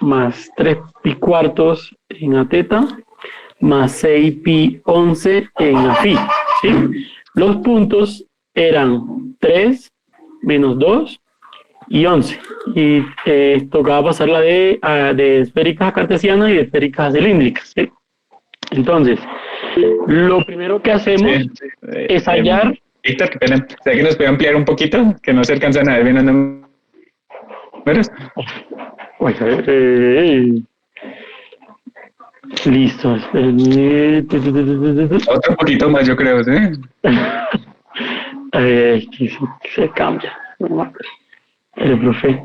Más 3 pi cuartos en a teta, más 6 pi 11 en a phi, ¿sí? Los puntos eran 3, menos 2 y 11. Y tocaba pasarla de esféricas a cartesianas y de esféricas a cilíndricas, ¿sí? Entonces, lo primero que hacemos es hallar... Víctor, qué pena. ¿Será que nos puede ampliar un poquito? Que no se alcanzan a ver bien los números. Listo. Otro poquito más, yo creo, ¿sí? Se cambia. El profe.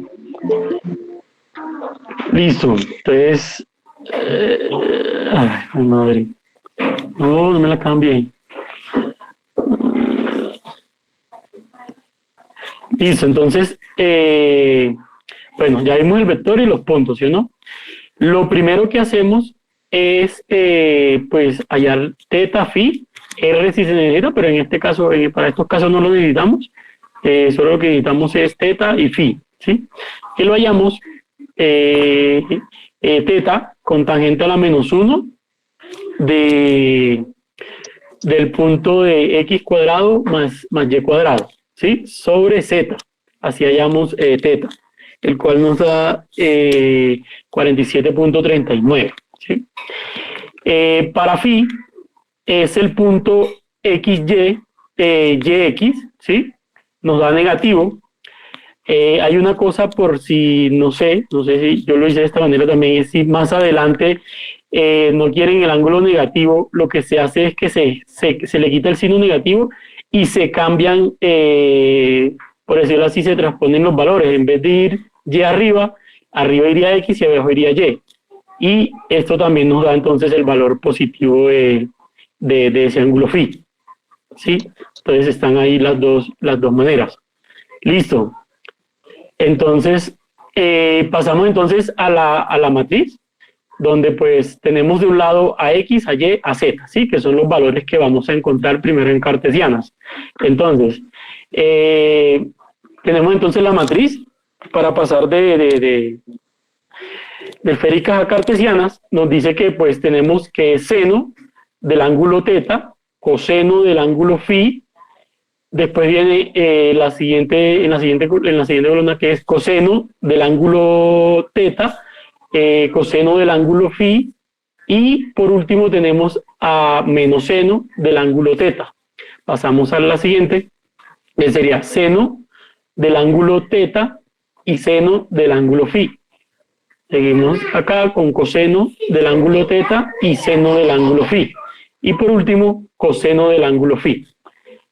Listo. Entonces... ay, madre. No me la cambie. Listo, entonces, bueno, ya vimos el vector y los puntos, ¿sí o no? Lo primero que hacemos es, pues, hallar teta, phi, r si se necesita, pero en este caso, para estos casos no lo necesitamos, solo lo que necesitamos es teta y phi, ¿sí? Que lo hallamos, teta con tangente a la menos 1 del punto de x cuadrado más y cuadrado, ¿sí? Sobre z, así hallamos teta, el cual nos da 47.39, ¿sí? Para phi es el punto xy, yx, ¿sí? Nos da negativo. Hay una cosa por si, no sé si yo lo hice de esta manera también, es si más adelante no quieren el ángulo negativo, lo que se hace es que se le quita el signo negativo y se cambian, por decirlo así, se transponen los valores. En vez de ir y arriba iría x y abajo iría y. Y esto también nos da entonces el valor positivo de ese ángulo phi, ¿sí? Entonces están ahí las dos maneras. Listo. Entonces, pasamos entonces a la matriz, donde pues tenemos de un lado a x, a y, a z, ¿sí? Que son los valores que vamos a encontrar primero en cartesianas. Entonces, tenemos entonces la matriz para pasar de esféricas a cartesianas. Nos dice que pues tenemos que seno del ángulo teta, coseno del ángulo phi. Después viene en la siguiente columna, que es coseno del ángulo teta, coseno del ángulo phi, y por último tenemos a menos seno del ángulo teta. Pasamos a la siguiente, que sería seno del ángulo teta y seno del ángulo phi. Seguimos acá con coseno del ángulo teta y seno del ángulo phi. Y por último, coseno del ángulo phi.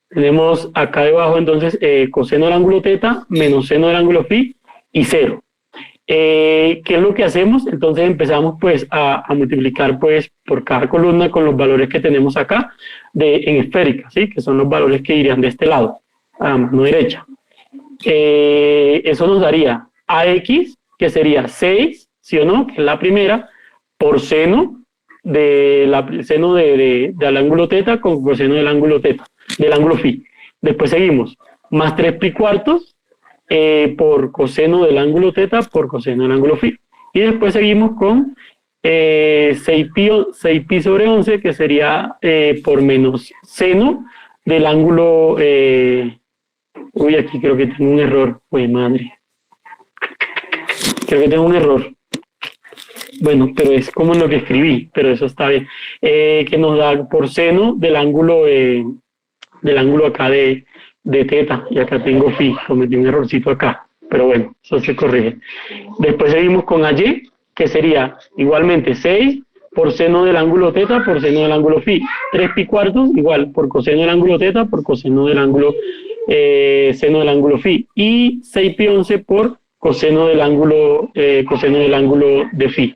Tenemos acá debajo entonces coseno del ángulo teta menos seno del ángulo phi y 0. ¿Qué es lo que hacemos? Entonces empezamos pues a multiplicar pues por cada columna con los valores que tenemos acá en esférica, ¿sí? Que son los valores que irían de este lado, a la mano derecha. Eso nos daría AX, que sería 6, ¿sí o no? Que es la primera, por seno del ángulo teta con coseno del ángulo teta, del ángulo phi. Después seguimos, más 3 pi cuartos por coseno del ángulo teta por coseno del ángulo phi. Y después seguimos con 6 pi sobre 11, que sería por menos seno del ángulo... uy, aquí creo que tengo un error. Uy, madre. Creo que tengo un error. Bueno, pero es como en lo que escribí, pero eso está bien. Que nos da por seno del ángulo acá de teta, y acá tengo phi, cometí un errorcito acá, pero bueno, eso se corrige. Después seguimos con AY, que sería igualmente 6 por seno del ángulo teta por seno del ángulo phi. 3 pi cuartos, igual, por coseno del ángulo teta por coseno del ángulo seno del ángulo phi. Y 6 pi 11 por coseno del ángulo de phi.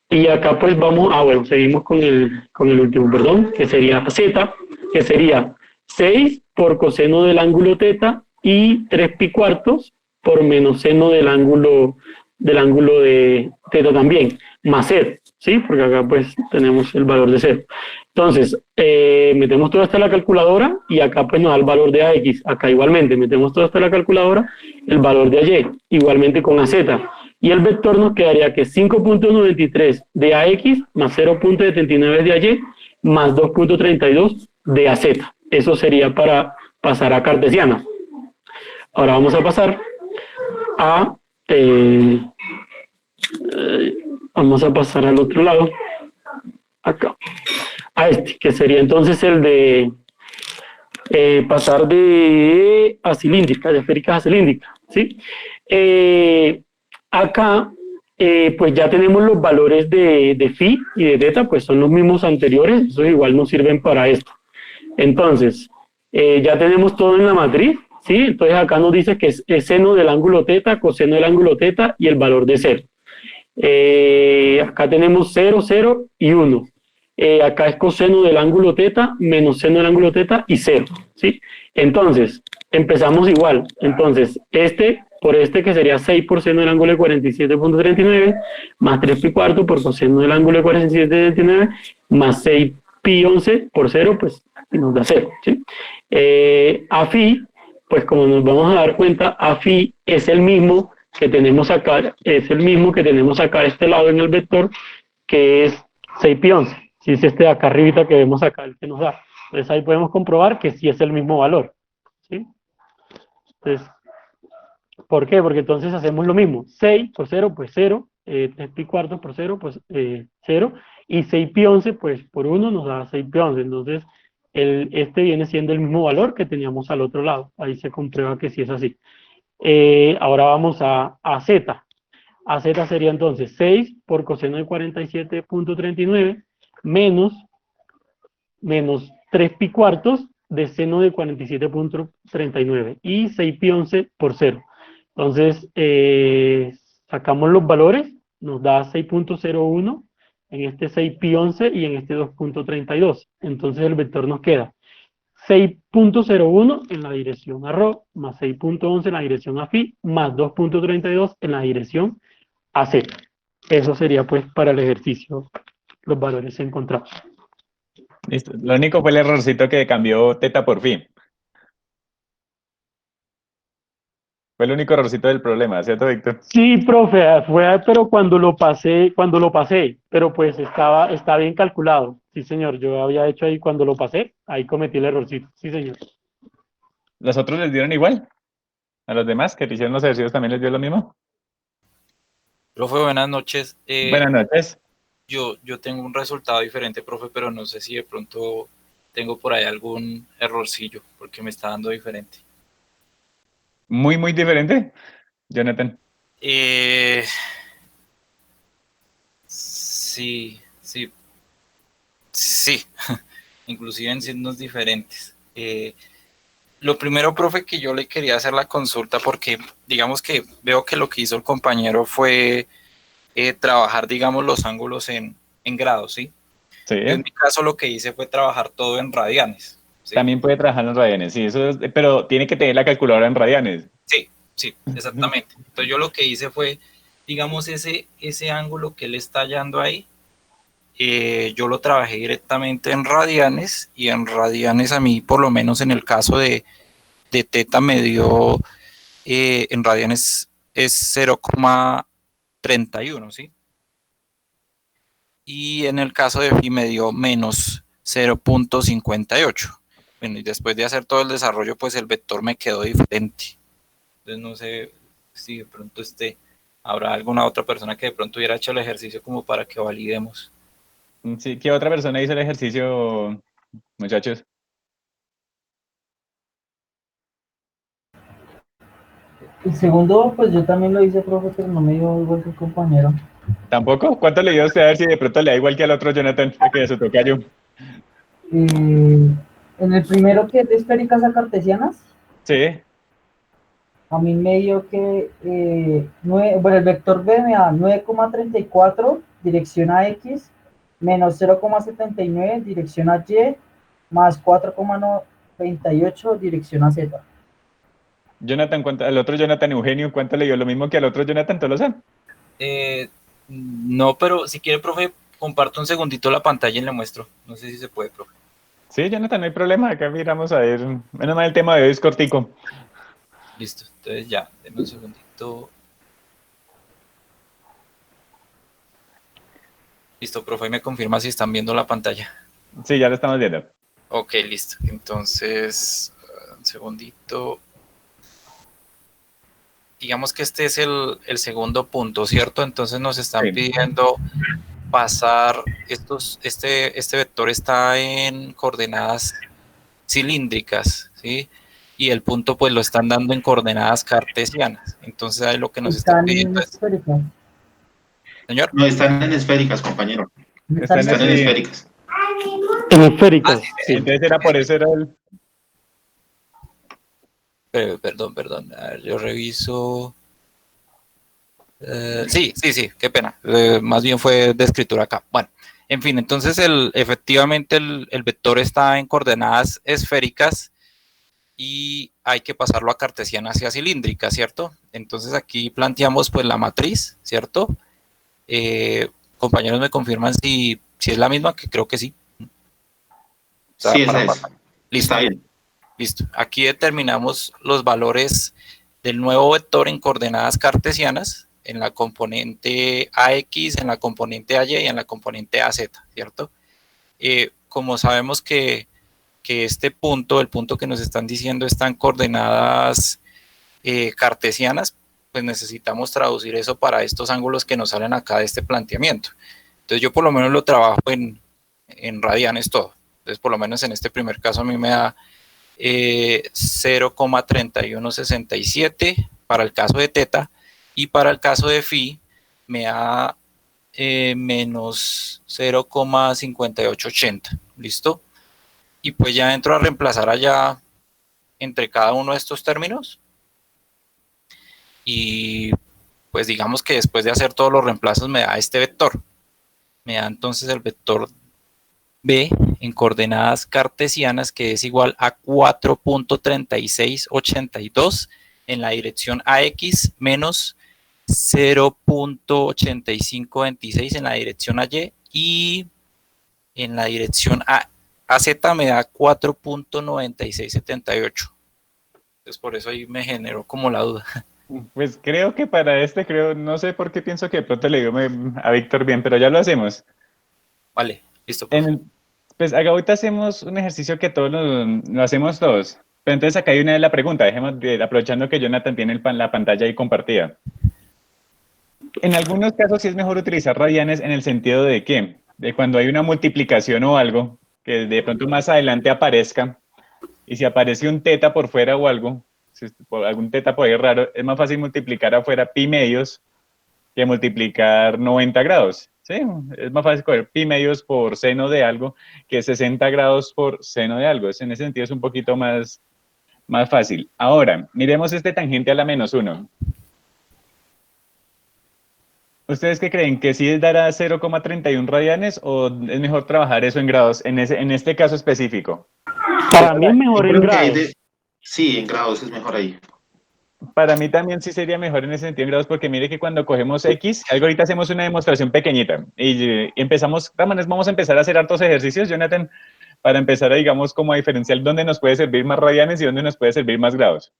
Y acá pues vamos, bueno, seguimos con el último, perdón, que sería z, que sería 6 por coseno del ángulo teta y 3 pi cuartos por menos seno del ángulo de teta también, más 0, ¿sí? Porque acá pues tenemos el valor de 0. Entonces, metemos todo esto en la calculadora y acá pues nos da el valor de AX. Acá igualmente metemos todo esto en la calculadora, el valor de AY, igualmente con AZ. Y el vector nos quedaría que 5.93 de AX más 0.79 de AY más 2.32 de AZ. Eso sería para pasar a cartesiana. Ahora vamos a pasar a... vamos a pasar al otro lado. Acá. A este, que sería entonces el de pasar de a cilíndrica, de esférica a cilíndrica, ¿sí? Acá, pues ya tenemos los valores de phi y de teta, pues son los mismos anteriores, esos igual nos sirven para esto. Entonces, ya tenemos todo en la matriz, ¿sí? Entonces acá nos dice que es seno del ángulo teta, coseno del ángulo teta y el valor de 0. Acá tenemos 0, 0 y 1. Acá es coseno del ángulo teta menos seno del ángulo teta y 0, ¿sí? Entonces, empezamos igual. Entonces, por este que sería 6 por seno del ángulo de 47.39, más 3 pi cuarto por coseno del ángulo de 47.39, más 6 pi 11 por 0, pues nos da 0, ¿sí? A phi, pues como nos vamos a dar cuenta, a phi es el mismo que tenemos acá, a este lado en el vector, que es 6 pi 11. Si es este de acá arribita que vemos acá, el que nos da. Entonces ahí podemos comprobar que sí es el mismo valor, ¿sí? Entonces, ¿por qué? Porque entonces hacemos lo mismo. 6 por 0, pues 0. 3 pi cuartos por 0, pues 0. Y 6 pi 11, pues por 1 nos da 6 pi 11. Entonces, este viene siendo el mismo valor que teníamos al otro lado. Ahí se comprueba que sí es así. Ahora vamos a Z. A Z sería entonces 6 por coseno de 47.39 menos 3 pi cuartos de seno de 47.39 y 6 pi 11 por 0. Entonces, sacamos los valores, nos da 6.01, en este 6 pi 11 y en este 2.32. Entonces el vector nos queda 6.01 en la dirección a ρ, más 6.11 en la dirección a phi, más 2.32 en la dirección a z. Eso sería pues para el ejercicio, los valores encontrados. Listo. Lo único fue el errorcito que cambió teta por phi. Fue el único errorcito del problema, ¿cierto, Víctor? Sí, profe, fue, pero cuando lo pasé, pero pues está bien calculado. Sí, señor, yo había hecho ahí cuando lo pasé, ahí cometí el errorcito. Sí, señor. ¿Los otros les dieron igual? ¿A los demás que te hicieron los ejercicios también les dio lo mismo? Profe, buenas noches. Buenas noches. Yo tengo un resultado diferente, profe, pero no sé si de pronto tengo por ahí algún errorcillo, porque me está dando diferente. Muy, muy diferente, Jonathan. Sí. Inclusive en signos diferentes. Lo primero, profe, que yo le quería hacer la consulta, porque digamos que veo que lo que hizo el compañero fue trabajar, digamos, los ángulos en grados, ¿sí? Sí. Yo en mi caso lo que hice fue trabajar todo en radianes. ¿Sí? También puede trabajar en radianes, sí, eso es, pero tiene que tener la calculadora en radianes. Sí, exactamente. Entonces yo lo que hice fue, digamos, ese ángulo que él está hallando ahí, yo lo trabajé directamente en radianes, y en radianes a mí, por lo menos en el caso de teta, me dio, en radianes es 0,31, ¿sí? Y en el caso de phi me dio menos 0,58. Bueno, y después de hacer todo el desarrollo, pues el vector me quedó diferente. Entonces no sé si de pronto habrá alguna otra persona que de pronto hubiera hecho el ejercicio como para que validemos. Sí, ¿qué otra persona hizo el ejercicio, muchachos? El segundo, pues yo también lo hice, profe, pero no me dio igual que el compañero. ¿Tampoco? ¿Cuánto le dio usted? A ver si de pronto le da igual que al otro Jonathan, que se toca yo. En el primero, que es de esféricas a cartesianas, Sí. a mí me dio que, bueno, el vector B me da 9,34 dirección a X, menos 0,79 dirección a Y, más 4,98 dirección a Z. Jonathan, al otro Jonathan Eugenio, ¿cuánto le dio? ¿Lo mismo que al otro Jonathan Tolosa? No, pero si quiere, profe, comparto un segundito la pantalla y le muestro. No sé si se puede, profe. Sí, Jonathan, no hay problema. Acá miramos a ver. Menos mal el tema de hoy es cortico. Listo, entonces ya, denme un segundito. Listo, profe, me confirma si están viendo la pantalla. Sí, ya lo estamos viendo. Ok, listo. Entonces, un segundito. Digamos que este es el segundo punto, ¿cierto? Entonces nos están Sí. pidiendo pasar este vector está en coordenadas cilíndricas, ¿sí? Y el punto pues lo están dando en coordenadas cartesianas. Entonces ahí lo que nos están Están pidiendo es, esféricas. señor. No, están en esféricas, compañero. Están Están en así. esféricas. Hemisféricas, sí. Entonces era por eso era el. Perdón. A ver, yo reviso. Sí, qué pena. Más bien fue de escritura acá. Bueno, en fin, entonces efectivamente el vector está en coordenadas esféricas y hay que pasarlo a cartesiana hacia cilíndrica, ¿cierto? Entonces aquí planteamos pues la matriz, ¿cierto? Compañeros me confirman si es la misma, que creo que sí. O sea, Sí, esa es. Listo. Está bien. Listo. Aquí determinamos los valores del nuevo vector en coordenadas cartesianas, en la componente AX, en la componente AY y en la componente AZ, ¿cierto? Como sabemos que este punto, el punto que nos están diciendo, está en coordenadas cartesianas, pues necesitamos traducir eso para estos ángulos que nos salen acá de este planteamiento. Entonces yo por lo menos lo trabajo en radianes todo. Entonces por lo menos en este primer caso a mí me da 0,3167 para el caso de teta y para el caso de phi me da menos 0,5880. ¿Listo? Y pues ya entro a reemplazar allá entre cada uno de estos términos y pues digamos que después de hacer todos los reemplazos me da este vector. Me da entonces el vector B en coordenadas cartesianas que es igual a 4.3682 en la dirección AX menos 0.8526 en la dirección AY y en la dirección AZ me da 4.9678. Entonces por eso ahí me generó como la duda. Pues creo que para no sé por qué pienso que de pronto le digo a Víctor bien, pero ya lo hacemos. Vale, listo. Pues acá ahorita hacemos un ejercicio que todos lo hacemos todos. Pero entonces acá hay una de la pregunta, aprovechando que Jonathan tiene la pantalla ahí compartida. En algunos casos sí es mejor utilizar radianes en el sentido de que, de cuando hay una multiplicación o algo, que de pronto más adelante aparezca, y si aparece un teta por fuera o algo, si algún teta por ahí raro, es más fácil multiplicar afuera pi medios que multiplicar 90 grados. ¿Sí? Es más fácil coger pi medios por seno de algo que 60 grados por seno de algo. En ese sentido es un poquito más fácil. Ahora, miremos este tangente a la -1. ¿Ustedes qué creen? ¿Que sí dará 0,31 radianes o es mejor trabajar eso en grados, en este caso específico? Para mí es mejor Yo en creo que grados. sí, en grados es mejor ahí. Para mí también sí sería mejor en ese sentido en grados, porque mire que cuando cogemos X, algo ahorita hacemos una demostración pequeñita y empezamos, vamos a empezar a hacer hartos ejercicios, Jonathan, para empezar a, digamos, como a diferenciar dónde nos puede servir más radianes y dónde nos puede servir más grados.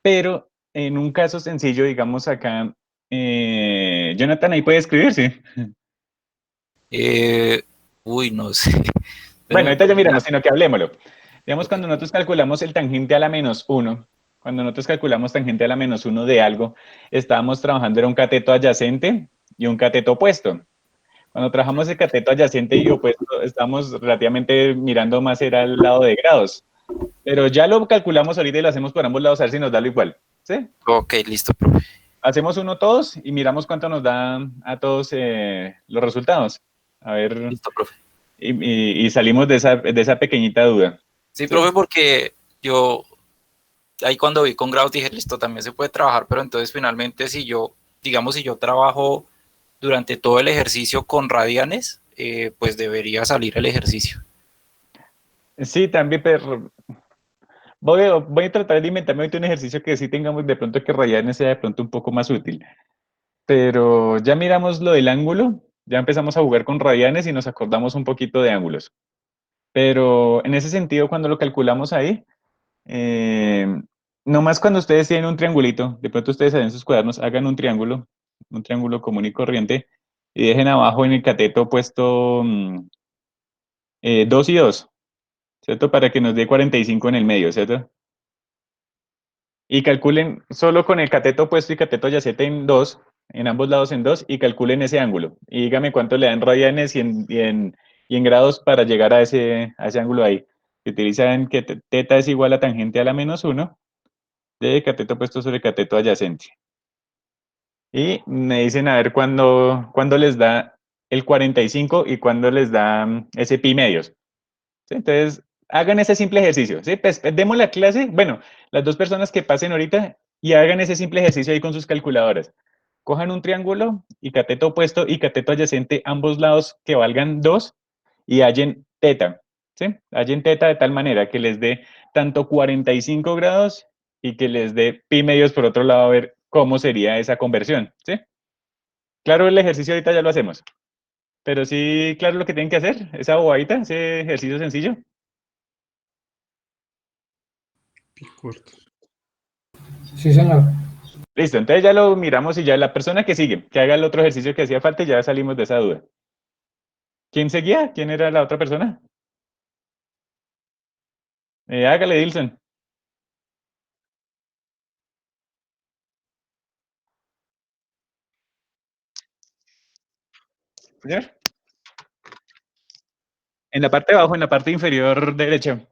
Pero en un caso sencillo, digamos acá, Jonathan ahí puede escribir, ¿sí? No sé. Bueno, ahorita ya miramos, sino que hablemoslo. Digamos, cuando nosotros calculamos el tangente a la -1, cuando nosotros calculamos tangente a la -1 de algo, estábamos trabajando en un cateto adyacente y un cateto opuesto. Cuando trabajamos el cateto adyacente y opuesto, estamos relativamente mirando más era el lado de grados. Pero ya lo calculamos ahorita y lo hacemos por ambos lados a ver si nos da lo igual. ¿Sí? Ok, listo, profe. Hacemos uno todos y miramos cuánto nos da a todos los resultados. A ver. Listo, profe. Y salimos de esa pequeñita duda. Sí, profe, porque yo ahí cuando vi con grados dije, listo, también se puede trabajar, pero entonces finalmente si yo trabajo durante todo el ejercicio con radianes, pues debería salir el ejercicio. Sí, también, pero voy a tratar de inventarme ahorita un ejercicio que sí tengamos de pronto que radianes sea de pronto un poco más útil. Pero ya miramos lo del ángulo Ya empezamos a jugar con radianes y nos acordamos un poquito de ángulos. Pero en ese sentido, cuando lo calculamos ahí, eh, nomás cuando ustedes tienen un triangulito, de pronto ustedes en sus cuadernos hagan un triángulo común y corriente, y dejen abajo en el cateto puesto 2 y 2, ¿cierto? Para que nos dé 45 en el medio, ¿cierto? Y calculen solo con el cateto opuesto y cateto adyacente en 2, en ambos lados en 2, y calculen ese ángulo. Y dígame cuánto le dan radianes y en grados para llegar a ese ángulo ahí. Si utilizan que teta es igual a tangente a la -1 de cateto opuesto sobre cateto adyacente. Y me dicen a ver cuándo les da el 45 y cuándo les da ese pi medios. ¿Sí? Entonces, hagan ese simple ejercicio. ¿Sí? Pues, demos la clase, bueno, las dos personas que pasen ahorita y hagan ese simple ejercicio ahí con sus calculadoras. Cojan un triángulo y cateto opuesto y cateto adyacente, ambos lados que valgan 2 y hallen teta. ¿Sí? Hallen teta de tal manera que les dé tanto 45 grados y que les dé pi medios por otro lado a ver cómo sería esa conversión. ¿Sí? Claro, el ejercicio ahorita ya lo hacemos. Pero sí, claro lo que tienen que hacer, esa bobadita, ese ejercicio sencillo. Pi corto. Sí, señor. Listo, entonces ya lo miramos y ya la persona que sigue, que haga el otro ejercicio que hacía falta y ya salimos de esa duda. ¿Quién seguía? ¿Quién era la otra persona? Hágale, Dilson. Señor. En la parte de abajo, en la parte inferior derecha.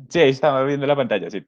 Sí, ahí estaba viendo la pantalla, sí.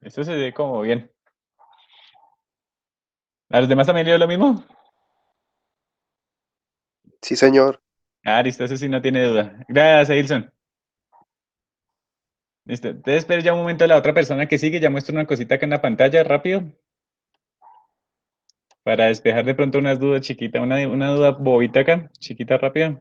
Esto se ve como bien. ¿A los demás también dio lo mismo? Sí, señor. Ah, listo, eso sí no tiene duda. Gracias, Edilson. Listo. Entonces, espera ya un momento la otra persona que sigue. Ya muestro una cosita acá en la pantalla, rápido. Para despejar de pronto unas dudas chiquitas, una duda bobita acá, chiquita, rápida.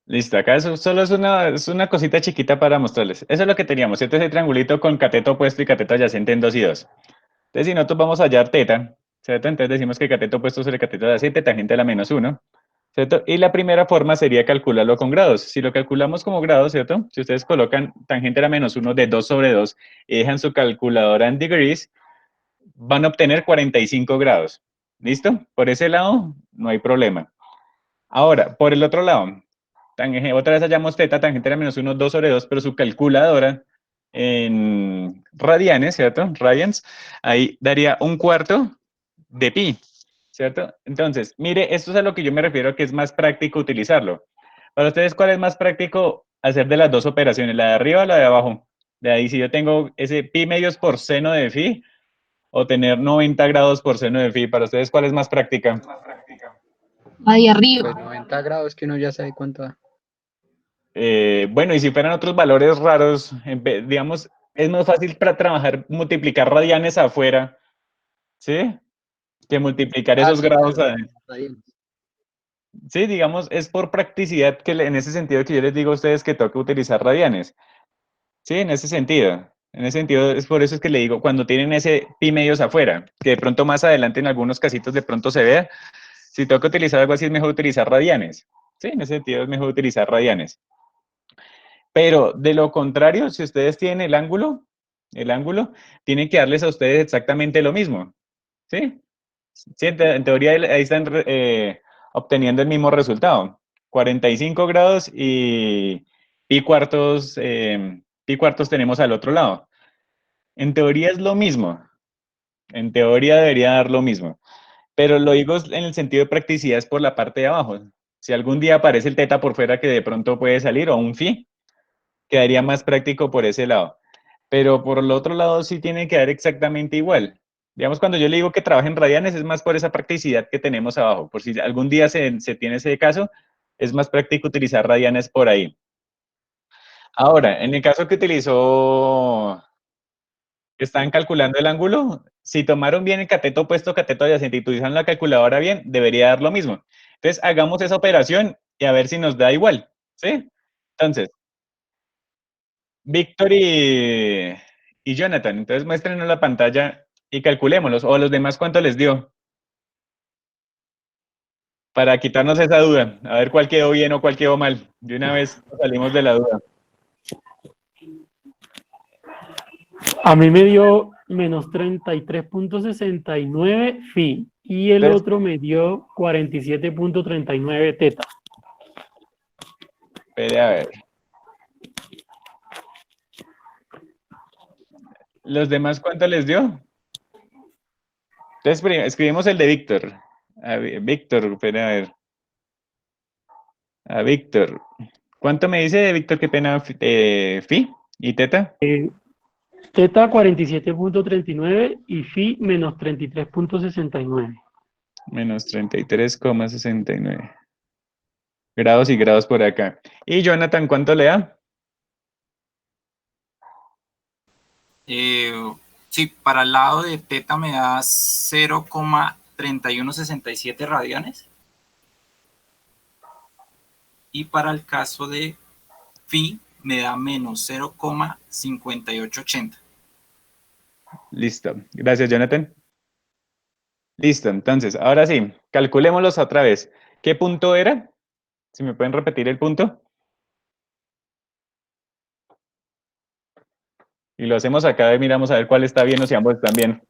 Listo, acá eso solo es una cosita chiquita para mostrarles. Eso es lo que teníamos, ¿cierto? Ese triangulito con cateto opuesto y cateto adyacente en 2 y 2. Entonces, si nosotros vamos a hallar teta, ¿cierto? Entonces decimos que el cateto opuesto sobre el cateto adyacente, tangente a la -1, ¿cierto? Y la primera forma sería calcularlo con grados. Si lo calculamos como grados, ¿cierto? Si ustedes colocan tangente a la -1 de 2 sobre 2 y dejan su calculadora en degrees, van a obtener 45 grados. ¿Listo? Por ese lado, no hay problema. Ahora, por el otro lado, otra vez hallamos teta, tangente a la -1, 2 sobre 2, pero su calculadora en radianes, ¿cierto? Radians, ahí daría 1/4 de pi, ¿cierto? Entonces, mire, esto es a lo que yo me refiero que es más práctico utilizarlo. Para ustedes, ¿cuál es más práctico hacer de las dos operaciones, la de arriba o la de abajo? De ahí, si yo tengo ese pi medios por seno de phi, o tener 90 grados por seno de phi, para ustedes, ¿cuál es más práctica? Ahí arriba. Pues 90 grados que uno ya sabe cuánto da. Bueno, y si fueran otros valores raros, digamos, es más fácil para trabajar, multiplicar radianes afuera, ¿sí? Que multiplicar esos Sí, grados claro. adentro. Radianes. Sí, digamos, es por practicidad que en ese sentido que yo les digo a ustedes que toca utilizar radianes. Sí, en ese sentido. En ese sentido, es por eso es que le digo, cuando tienen ese pi medios afuera, que de pronto más adelante en algunos casitos de pronto se vea, si toca utilizar algo así es mejor utilizar radianes. Sí, en ese sentido es mejor utilizar radianes. Pero de lo contrario, si ustedes tienen el ángulo, tienen que darles a ustedes exactamente lo mismo. ¿Sí? Sí, en teoría ahí están obteniendo el mismo resultado. 45 grados y pi cuartos tenemos al otro lado. En teoría es lo mismo. En teoría debería dar lo mismo. Pero lo digo en el sentido de practicidad es por la parte de abajo. Si algún día aparece el teta por fuera que de pronto puede salir o un phi, quedaría más práctico por ese lado. Pero por el otro lado sí tiene que dar exactamente igual. Digamos, cuando yo le digo que trabaje en radianes, es más por esa practicidad que tenemos abajo. Por si algún día se tiene ese caso, es más práctico utilizar radianes por ahí. Ahora, en el caso que utilizó, que estaban calculando el ángulo, si tomaron bien el cateto opuesto, cateto adyacente y utilizaron la calculadora bien, debería dar lo mismo. Entonces, hagamos esa operación y a ver si nos da igual. ¿Sí? Entonces, Víctor y Jonathan. Entonces muéstrenos la pantalla y calculémoslos. O a los demás, ¿cuánto les dio? Para quitarnos esa duda. A ver cuál quedó bien o cuál quedó mal. De una vez salimos de la duda. A mí me dio menos 33.69 phi y el Entonces, otro me dio 47.39 teta. espere a ver. ¿Los demás cuánto les dio? Entonces escribimos el de Víctor. Víctor, espere a ver. A Víctor. ¿Cuánto me dice de Víctor? Qué pena, Fi y Teta. Teta 47.39 y phi menos 33.69. Menos 33,69 grados y grados por acá. ¿Y Jonathan cuánto le da? Sí, para el lado de teta me da 0,3167 radianes. Y para el caso de phi me da menos 0,5880. Listo. Gracias, Jonathan. Listo, entonces, ahora sí, calculémoslos otra vez. ¿Qué punto era? Si me pueden repetir el punto. Y lo hacemos acá y miramos a ver cuál está bien o si ambos están bien.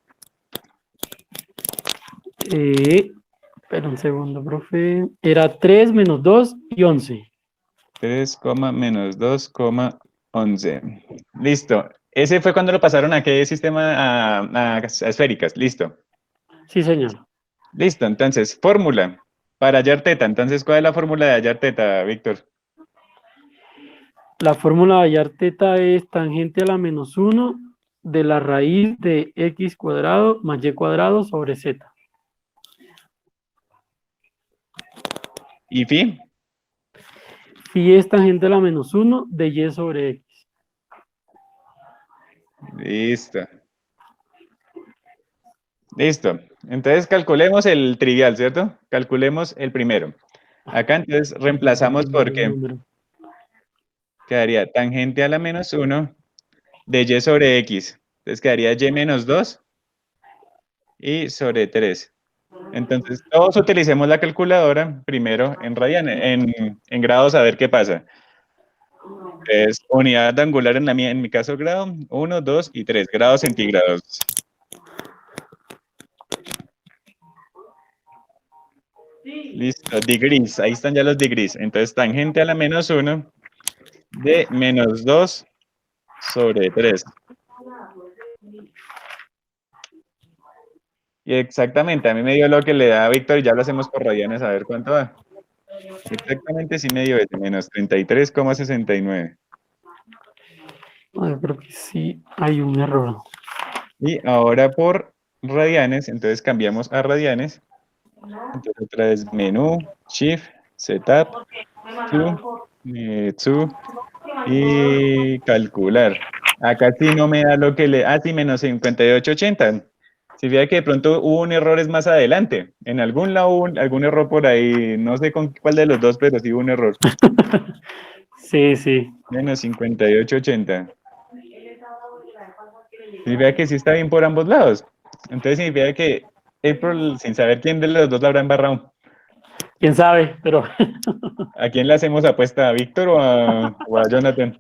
Espera un segundo, profe. Era 3 menos 2 y 11. 3, menos 2, 11. Listo. Ese fue cuando lo pasaron a qué sistema, a esféricas. Listo. Sí, señor. Listo. Entonces, fórmula para hallar teta. Entonces, ¿cuál es la fórmula de hallar teta, Víctor? La fórmula de hallar teta es tangente a la menos 1 de la raíz de x cuadrado más y cuadrado sobre z. ¿Y phi? Phi es tangente a la menos 1 de y sobre x. Listo. Listo. Entonces, calculemos el trivial, ¿cierto? Calculemos el primero. Acá, entonces, reemplazamos porque quedaría tangente a la menos 1 de y sobre x. Entonces, quedaría y menos 2 y sobre 3. Entonces, todos utilicemos la calculadora primero en radianes, en grados, a ver qué pasa. Es unidad angular en mi caso grado, 1, 2 y 3 grados centígrados. Listo, degrees, ahí están ya los degrees. Entonces, tangente a la menos 1 de menos 2 sobre 3. Y exactamente, a mí me dio lo que le da a Víctor y ya lo hacemos por radianes a ver cuánto va. Exactamente, sí me dio ese, menos 33,69. Yo creo que sí hay un error. Y ahora por radianes, entonces cambiamos a radianes. Entonces otra vez menú, shift, setup, to y calcular. Acá sí no me da lo que le... Ah, sí, menos 58,80. Si fíjate que de pronto hubo un error es más adelante. En algún lado hubo algún error por ahí. No sé con cuál de los dos, pero sí hubo un error. Sí, sí. Menos 58,80. Significa que sí está bien por ambos lados. Entonces significa que April, sin saber quién de los dos la habrá embarrado. ¿Quién sabe? Pero ¿A quién le hacemos apuesta? ¿A Víctor o a Jonathan?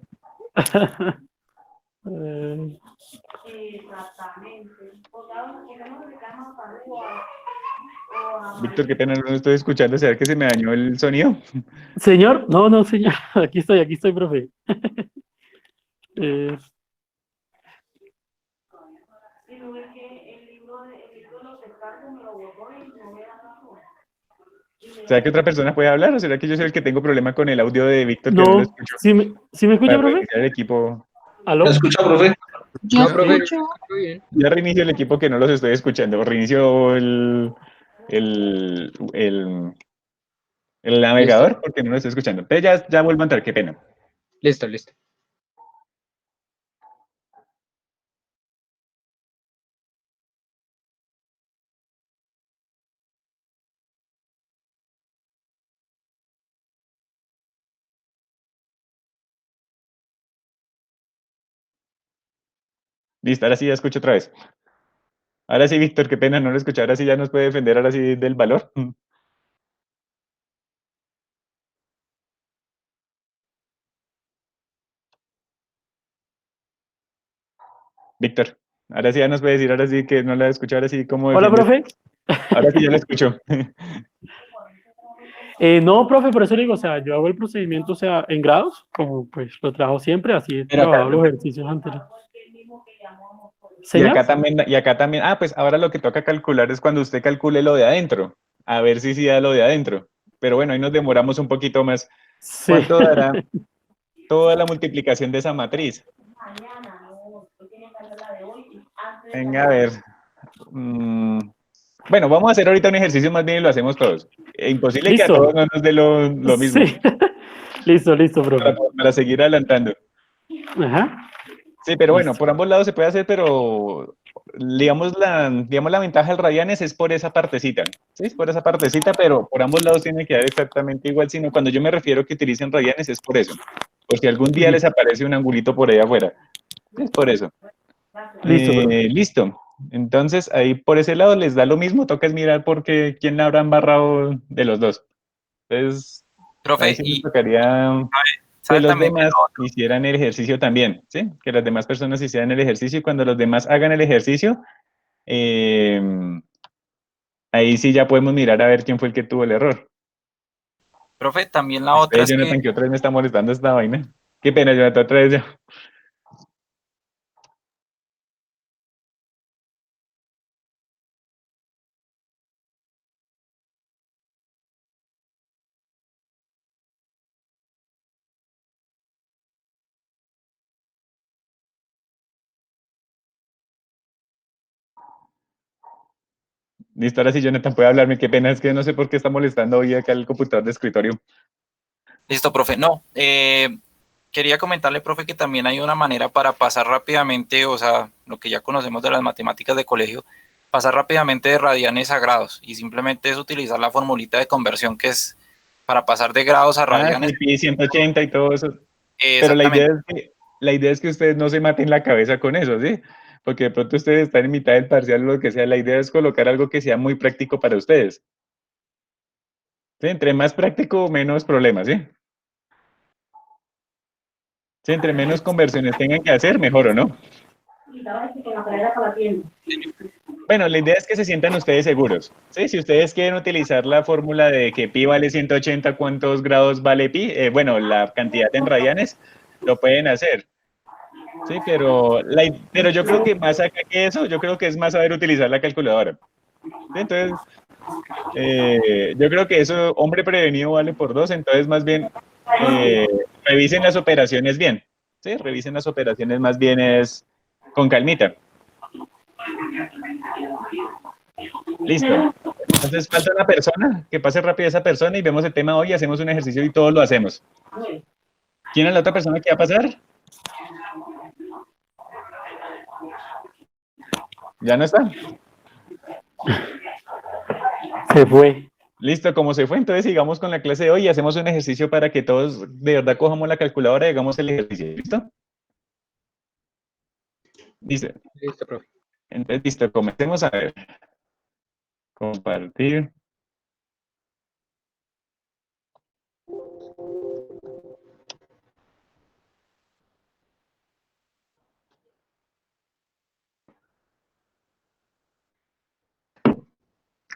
Víctor, qué pena, no lo estoy escuchando. ¿Será que se me dañó el sonido? Señor, no, señor. Aquí estoy, profe. ¿Será que otra persona puede hablar o será que yo soy el que tengo problema con el audio de Víctor que no lo No, escucho? ¿sí me escucha, Para profe? reiniciar el equipo. ¿Aló? ¿Me escucha, profe? Yo No, profe, escucho. muy bien. Ya reinicio el equipo que no los estoy escuchando. Reinicio el navegador Listo. porque no lo estoy escuchando. Entonces ya vuelvo a entrar, qué pena. Listo, listo. Listo, ahora sí ya escucho otra vez. Ahora sí, Víctor, qué pena, no lo escuché. Ahora sí ya nos puede defender, ahora sí del valor. Víctor, ahora sí ya nos puede decir, ahora sí que no la escuché, ahora sí cómo Hola, defiendes. profe. Ahora sí ya lo escucho. No, profe, por eso le digo, o sea, yo hago el procedimiento, o sea, en grados, como pues lo trabajo siempre, así he Pero acá, trabajado los ejercicios anteriores. y ¿Señor? acá también, pues ahora lo que toca calcular es cuando usted calcule lo de adentro, a ver si sí da lo de adentro. Pero bueno, ahí nos demoramos un poquito más. Sí. ¿Cuánto dará toda la multiplicación de esa matriz? Venga, a ver. Bueno, vamos a hacer ahorita un ejercicio más bien y lo hacemos todos. Imposible que a Listo. todos no nos dé lo mismo, Sí. Listo, profe. para seguir adelantando. Ajá. Sí, pero bueno, Listo. por ambos lados se puede hacer, pero digamos la ventaja del radianes es por esa partecita, ¿sí? Por esa partecita, pero por ambos lados tiene que dar exactamente igual, sino cuando yo me refiero que utilicen radianes es por eso. Por si algún día les aparece un angulito por ahí afuera. Es por eso. Listo, profe. Listo. Entonces, ahí por ese lado les da lo mismo, toca es mirar por qué, quién la habrá embarrado de los dos. Entonces, ahí Profe, sí les y tocaría... que los Exactamente. demás hicieran el ejercicio también, ¿sí? Que las demás personas hicieran el ejercicio y cuando los demás hagan el ejercicio, eh, ahí sí ya podemos mirar a ver quién fue el que tuvo el error. Profe, también la otra es que Jonathan, que otra vez me está molestando esta vaina. Qué pena, Jonathan, otra vez ya. Listo, ahora sí, Jonathan puede hablarme. Qué pena, es que no sé por qué está molestando hoy acá el computador de escritorio. listo, profe. No, quería comentarle, profe, que también hay una manera para pasar rápidamente, o sea, lo que ya conocemos de las matemáticas de colegio, pasar rápidamente de radianes a grados y simplemente es utilizar la formulita de conversión que es para pasar de grados a Ah, radianes. sí, pi 180 y todo eso. Pero Exactamente. la idea es que ustedes no se maten la cabeza con eso, ¿sí? Porque de pronto ustedes están en mitad del parcial o lo que sea. La idea es colocar algo que sea muy práctico para ustedes. ¿Sí? Entre más práctico, menos problemas, ¿sí? Sí, entre menos conversiones tengan que hacer, mejor, ¿o no? Bueno, la idea es que se sientan ustedes seguros. ¿Sí? Si ustedes quieren utilizar la fórmula de que pi vale 180, ¿cuántos grados vale pi? Bueno, la cantidad en radianes, lo pueden hacer. Sí, pero yo creo que más acá que eso, yo creo que es más saber utilizar la calculadora. ¿Sí? Entonces, yo creo que eso, hombre prevenido vale por dos, entonces más bien eh, revisen las operaciones bien. ¿Sí? Revisen las operaciones más bien es con calmita. Listo. Entonces falta una persona, que pase rápido esa persona y vemos el tema hoy, hacemos un ejercicio y todos lo hacemos. ¿Quién es la otra persona que va a pasar? ¿Ya no está? Se fue. Listo, como se fue, entonces sigamos con la clase de hoy y hacemos un ejercicio para que todos de verdad cojamos la calculadora y hagamos el ejercicio. ¿Listo? Listo. Listo, profe. Entonces, listo, comencemos a ver. Compartir.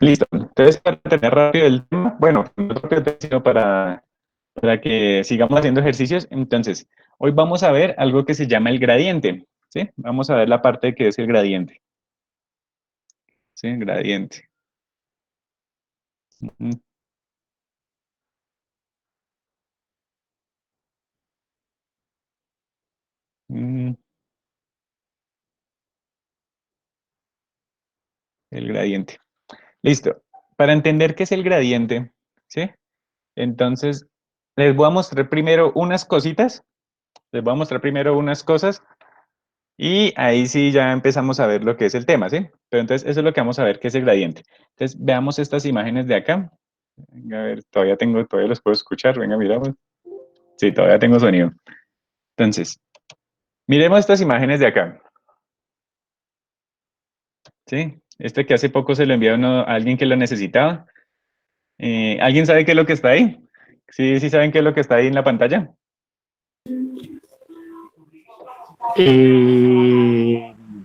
Listo. Entonces, para tener rápido el tema, bueno, no rápido el tema, sino para que sigamos haciendo ejercicios, entonces, hoy vamos a ver algo que se llama el gradiente, ¿sí? Vamos a ver la parte que es el gradiente. ¿Sí? El gradiente. Ujú. Mm, el gradiente. Listo. Para entender qué es el gradiente, ¿sí? Entonces, les voy a mostrar primero unas cositas. Les voy a mostrar primero unas cosas y ahí sí ya empezamos a ver lo que es el tema, ¿sí? Pero entonces, eso es lo que vamos a ver, qué es el gradiente. Entonces, veamos estas imágenes de acá. Venga, a ver, todavía los puedo escuchar. Venga, miramos. Sí, todavía tengo sonido. Entonces, miremos estas imágenes de acá, ¿sí? Este que hace poco se lo envió a alguien que lo necesitaba. ¿Alguien sabe qué es lo que está ahí? Sí, sí saben qué es lo que está ahí en la pantalla.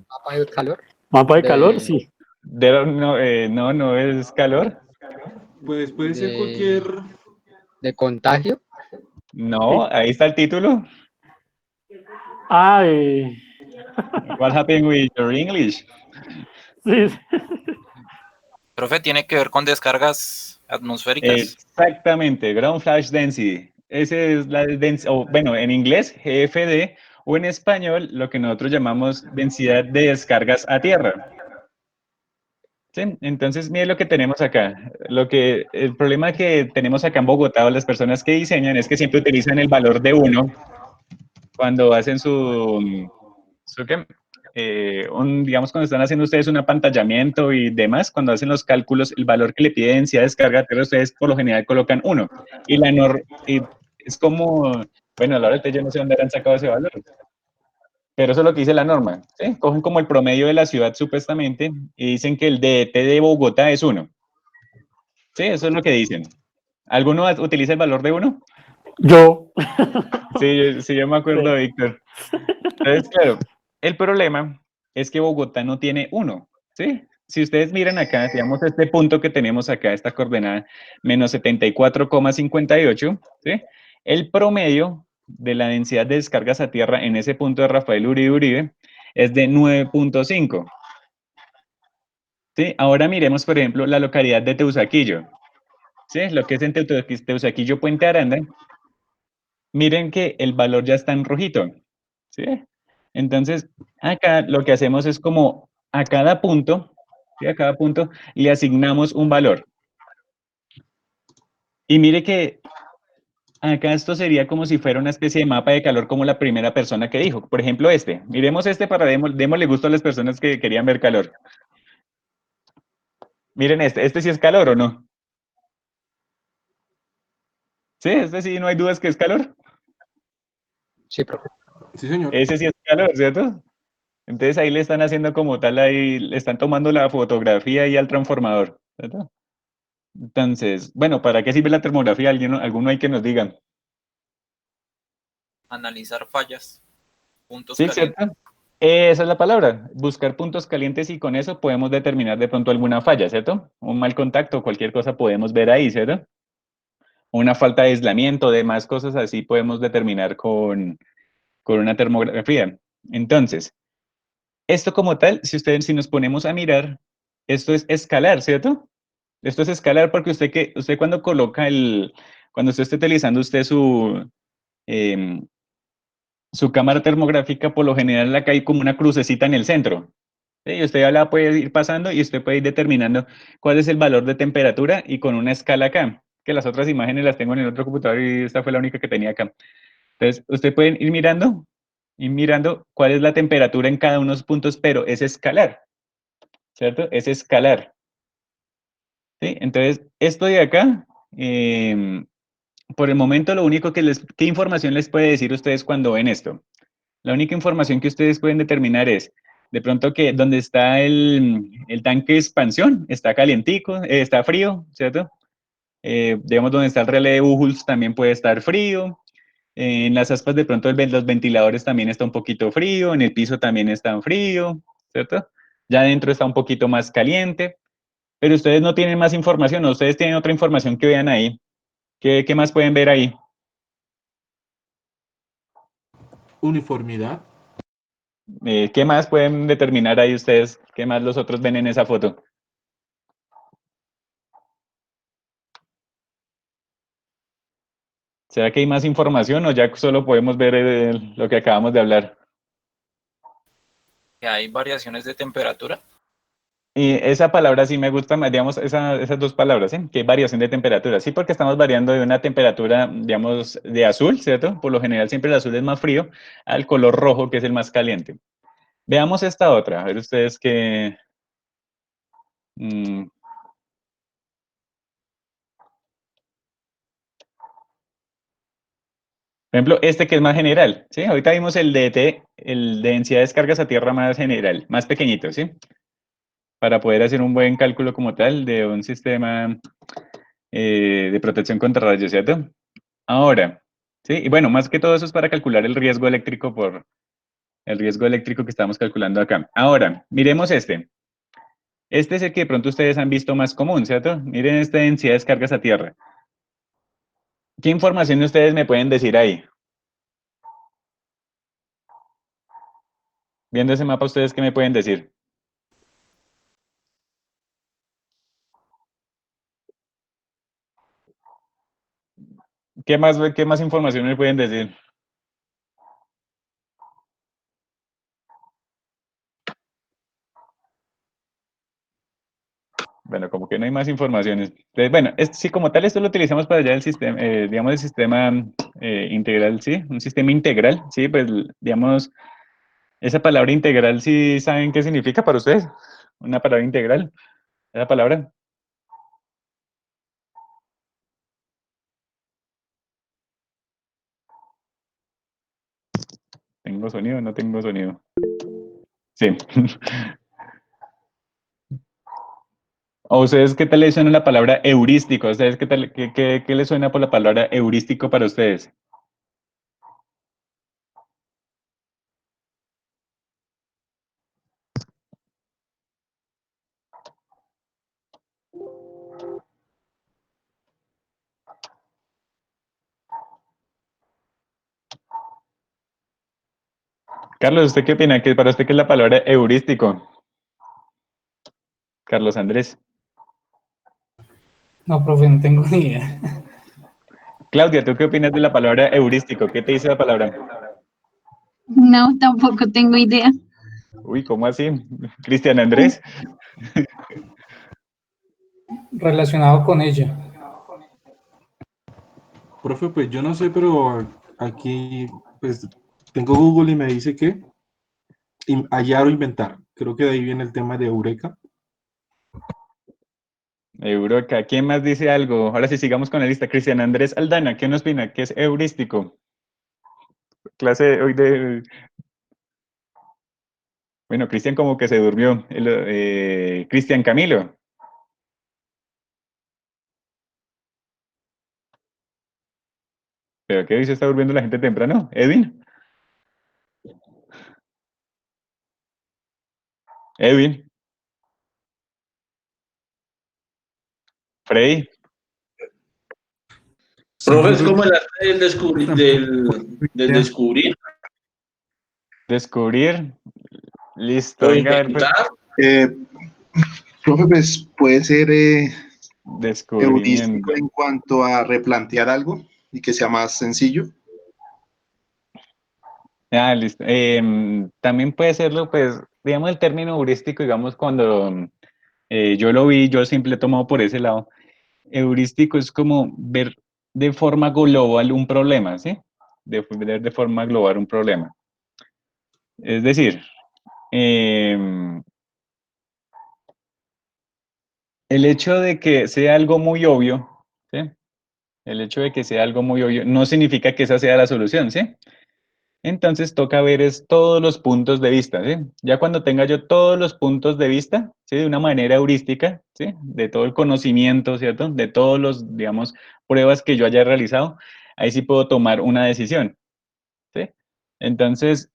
Mapa de calor. Mapa de calor, De, sí. No es calor. Pues puede ser cualquier. de, de contagio. No, ahí está el título. Ah, What happened with your English? sí. Profe, tiene que ver con descargas atmosféricas. Exactamente, Ground Flash Density. Ese es la o bueno, en inglés, GFD, o en español, lo que nosotros llamamos densidad de descargas a tierra. ¿Sí? Entonces, mire lo que tenemos acá. El problema que tenemos acá en Bogotá, o las personas que diseñan, es que siempre utilizan el valor de 1 cuando hacen su ¿qué? Digamos, cuando están haciendo ustedes un apantallamiento y demás, cuando hacen los cálculos, el valor que le pide densidad de descarga de tierra, ustedes por lo general colocan 1. Y es como, bueno, a la hora del yo no sé dónde han sacado ese valor, pero eso es lo que dice la norma. ¿Sí? Cogen como el promedio de la ciudad supuestamente y dicen que el DET de Bogotá es 1. Sí, eso es lo que dicen. ¿Alguno utiliza el valor de 1? Yo. Sí, sí, yo me acuerdo, Sí. Víctor. Entonces, claro, el problema es que Bogotá no tiene uno, ¿sí? Si ustedes miran acá, digamos este punto que tenemos acá, esta coordenada, menos 74,58, ¿sí? El promedio de la densidad de descargas a tierra en ese punto de Rafael Uribe Uribe es de 9,5. ¿Sí? Ahora miremos, por ejemplo, la localidad de Teusaquillo, ¿sí? Lo que es en Teusaquillo, Puente Aranda. Miren que el valor ya está en rojito, ¿sí? Entonces, acá lo que hacemos es como a cada punto, ¿sí? A cada punto le asignamos un valor. Y mire que acá esto sería como si fuera una especie de mapa de calor como la primera persona que dijo. Por ejemplo, este. Miremos este para démosle gusto a las personas que querían ver calor. Miren este sí es calor o no. Sí, este sí no hay dudas que es calor. Sí, profe. Sí, señor. Ese sí es calor, ¿cierto? Entonces ahí le están haciendo como tal, ahí le están tomando la fotografía y al transformador, ¿cierto? Entonces, bueno, ¿para qué sirve la termografía? Alguno hay que nos diga. Analizar fallas, puntos Sí, calientes. ¿cierto? Esa es la palabra, buscar puntos calientes y con eso podemos determinar de pronto alguna falla, ¿cierto? Un mal contacto, cualquier cosa podemos ver ahí, ¿cierto? Una falta de aislamiento, demás cosas así podemos determinar con una termografía. Entonces, esto como tal, si nos ponemos a mirar, esto es escalar, ¿cierto? Esto es escalar porque usted cuando coloca cuando usted esté utilizando usted em, su cámara termográfica, por lo general acá hay como una crucecita en el centro. ¿Sí? Y usted ya la puede ir pasando y usted puede ir determinando cuál es el valor de temperatura y con una escala acá, que las otras imágenes las tengo en el otro computador y esta fue la única que tenía acá. Entonces, usted puede ir mirando cuál es la temperatura en cada uno de los puntos, pero es escalar, ¿cierto? Es escalar. ¿Sí? Entonces, esto de acá, por el momento, lo único ¿qué información les puede decir ustedes cuando ven esto? La única información que ustedes pueden determinar es, de pronto que donde está el tanque de expansión, está calientico, está frío, ¿cierto? Digamos, donde está el relé de Buchholz también puede estar frío. En las aspas de pronto los ventiladores también está un poquito frío, en el piso también está frío, ¿cierto? Ya adentro está un poquito más caliente, pero ustedes no tienen más información, ¿no? Ustedes tienen otra información que vean ahí. ¿Qué más pueden ver ahí? Uniformidad. ¿Qué más pueden determinar ahí ustedes? ¿Qué más los otros ven en esa foto? ¿Será que hay más información o ya solo podemos ver lo que acabamos de hablar? Que hay variaciones de temperatura. Y esa palabra sí me gusta más, digamos, esas dos palabras, ¿sí? Que es variación de temperatura. Sí, porque estamos variando de una temperatura, digamos, de azul, ¿cierto? Por lo general siempre el azul es más frío, al color rojo, que es el más caliente. Veamos esta otra, a ver ustedes qué... mm, por ejemplo, este que es más general, ¿sí? Ahorita vimos el el de densidad de descargas a tierra más general, más pequeñito, ¿sí? Para poder hacer un buen cálculo como tal de un sistema de protección contra rayos, ¿cierto? Ahora, ¿sí? Y bueno, más que todo eso es para calcular el riesgo eléctrico por el riesgo eléctrico que estamos calculando acá. Ahora, miremos este. Este es el que de pronto ustedes han visto más común, ¿cierto? Miren esta densidad de descargas a tierra. ¿Qué información ustedes me pueden decir ahí? Viendo ese mapa, ¿ustedes qué me pueden decir? Qué más información me pueden decir? Bueno, como que no hay más informaciones. Entonces, bueno, sí, como tal, esto lo utilizamos para ya el sistema, digamos, el sistema integral, ¿sí? Un sistema integral, ¿sí? Pues, digamos, esa palabra integral, ¿sí saben qué significa para ustedes? Una palabra integral, esa palabra. ¿Tengo sonido o no tengo sonido? Sí. ¿O ustedes qué tal les suena la palabra heurístico? ¿Ustedes qué tal, qué les suena por la palabra heurístico para ustedes? Carlos, ¿usted qué opina? ¿Qué para usted qué es la palabra heurístico? Carlos Andrés. No, profe, no tengo ni idea. Claudia, ¿tú qué opinas de la palabra heurístico? ¿Qué te dice la palabra? No, tampoco tengo idea. Uy, ¿cómo así? Cristian Andrés. Relacionado con ella. Profe, pues yo no sé, pero aquí pues tengo Google y me dice que hallar o inventar. Creo que de ahí viene el tema de Eureka. Eureka. ¿Quién más dice algo? Ahora sí, sigamos con la lista. Cristian Andrés Aldana, ¿qué nos opina? ¿Qué es heurístico? Clase hoy de... Bueno, Cristian como que se durmió. Cristian Camilo. ¿Pero qué dice? ¿Está durmiendo la gente temprano? ¿Edwin? ¿Edwin? ¿Freddy? Sí, Profe, es profe, como el arte del, tampoco del idea. descubrir ¿Descubrir? Listo, o venga a ver, pues, inventar. Eh, Profe, pues puede ser heurístico descubrimiento. en cuanto a replantear algo y que sea más sencillo. Ah, listo. También puede serlo, pues, digamos el término heurístico, digamos, cuando yo lo vi, yo siempre he tomado por ese lado. Heurístico es como ver de forma global un problema, ¿sí? Ver de forma global un problema. Es decir, el hecho de que sea algo muy obvio, ¿sí? El hecho de que sea algo muy obvio no significa que esa sea la solución, ¿sí? Entonces toca ver es todos los puntos de vista, ¿sí? Ya cuando tenga yo todos los puntos de vista, ¿sí? De una manera heurística, ¿sí? De todo el conocimiento, ¿cierto? De todos los, digamos, pruebas que yo haya realizado, ahí sí puedo tomar una decisión, ¿sí? Entonces,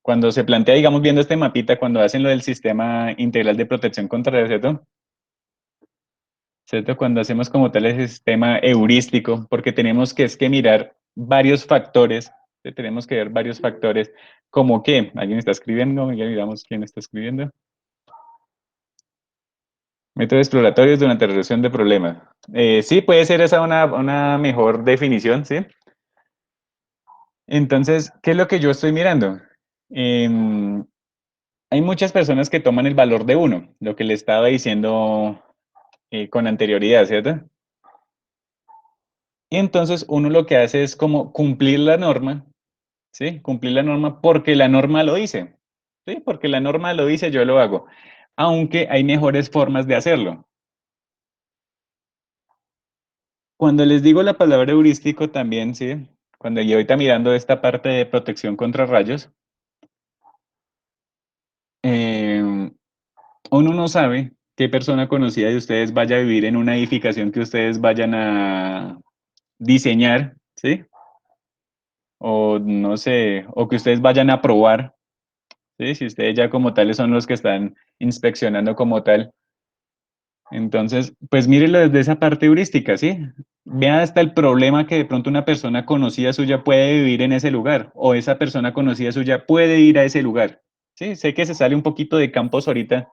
cuando se plantea, digamos, viendo este mapita, cuando hacen lo del sistema integral de protección contra, ¿cierto? ¿Cierto? Cuando hacemos como tal ese sistema heurístico, porque tenemos que es que mirar varios factores, tenemos que ver varios factores, como que, ¿alguien está escribiendo? Ya miramos quién está escribiendo. Métodos exploratorios durante la resolución de problemas. Sí, puede ser esa una mejor definición, ¿sí? Entonces, ¿qué es lo que yo estoy mirando? Em, Hay muchas personas que toman el valor de uno, lo que le estaba diciendo con anterioridad, ¿cierto? Y entonces uno lo que hace es como cumplir la norma, ¿sí? Cumplir la norma porque la norma lo dice, ¿sí? Porque la norma lo dice, yo lo hago. Aunque hay mejores formas de hacerlo. Cuando les digo la palabra heurístico también, ¿sí? Cuando yo ahorita mirando esta parte de protección contra rayos, eh, uno no sabe qué persona conocida de ustedes vaya a vivir en una edificación que ustedes vayan a diseñar, ¿sí? O no sé, o que ustedes vayan a probar, ¿sí? Si ustedes ya como tales son los que están inspeccionando como tal. Entonces, pues mírelo desde esa parte heurística, ¿sí? Vea hasta el problema que de pronto una persona conocida suya puede vivir en ese lugar, o esa persona conocida suya puede ir a ese lugar, ¿sí? Sé que se sale un poquito de campos ahorita,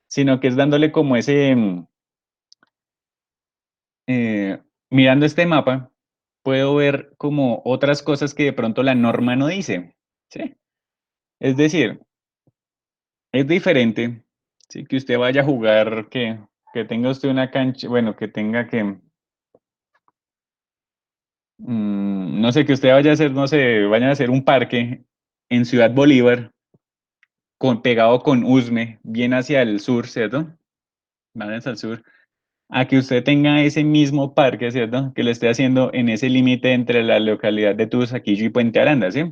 sino que es dándole como ese, mirando este mapa, puedo ver como otras cosas que de pronto la norma no dice, ¿sí? Es decir, es diferente, ¿sí? Que usted vaya a jugar, que tenga usted una cancha, bueno, que tenga que, no sé, que usted vaya a hacer, no sé, vayan a hacer un parque en Ciudad Bolívar, pegado con Usme, bien hacia el sur, ¿cierto? Van hacia el sur, a que usted tenga ese mismo parque, ¿cierto? Que lo esté haciendo en ese límite entre la localidad de Tusaquillo y Puente Aranda, ¿sí?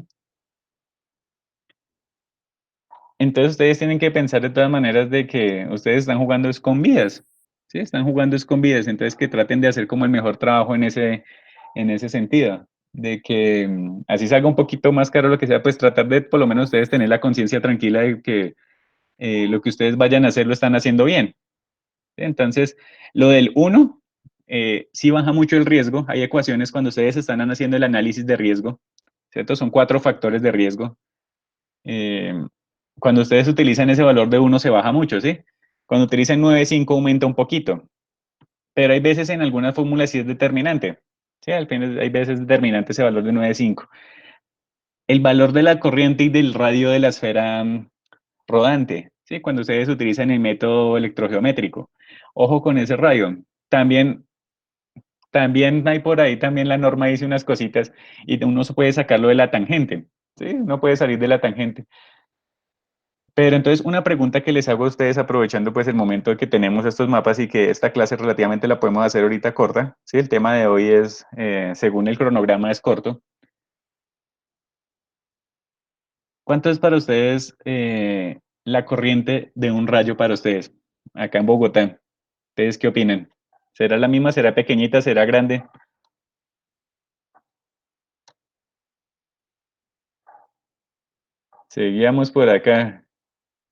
Entonces ustedes tienen que pensar de todas maneras de que ustedes están jugando es con vidas, ¿sí? Están jugando es con vidas, entonces que traten de hacer como el mejor trabajo en ese sentido, de que así salga un poquito más caro lo que sea, pues tratar de por lo menos ustedes tener la conciencia tranquila de que lo que ustedes vayan a hacer lo están haciendo bien. Entonces, lo del 1, sí baja mucho el riesgo. Hay ecuaciones cuando ustedes están haciendo el análisis de riesgo, ¿cierto? Son 4 factores de riesgo. Cuando ustedes utilizan ese valor de 1 se baja mucho, ¿sí? Cuando utilizan 9,5 aumenta un poquito. Pero hay veces en algunas fórmulas sí es determinante. ¿Sí? Al final hay veces determinante ese valor de 9,5. El valor de la corriente y del radio de la esfera rodante, ¿sí? Cuando ustedes utilizan el método electrogeométrico. Ojo con ese radio. También hay por ahí, también la norma dice unas cositas y uno puede sacarlo de la tangente, ¿sí? No puede salir de la tangente. Pero entonces una pregunta que les hago a ustedes aprovechando pues el momento de que tenemos estos mapas y que esta clase relativamente la podemos hacer ahorita corta, ¿sí? El tema de hoy es, según el cronograma, es corto. ¿Cuánto es para ustedes la corriente de un rayo para ustedes acá en Bogotá? ¿Ustedes qué opinan? ¿Será la misma? ¿Será pequeñita? ¿Será grande? Seguíamos por acá.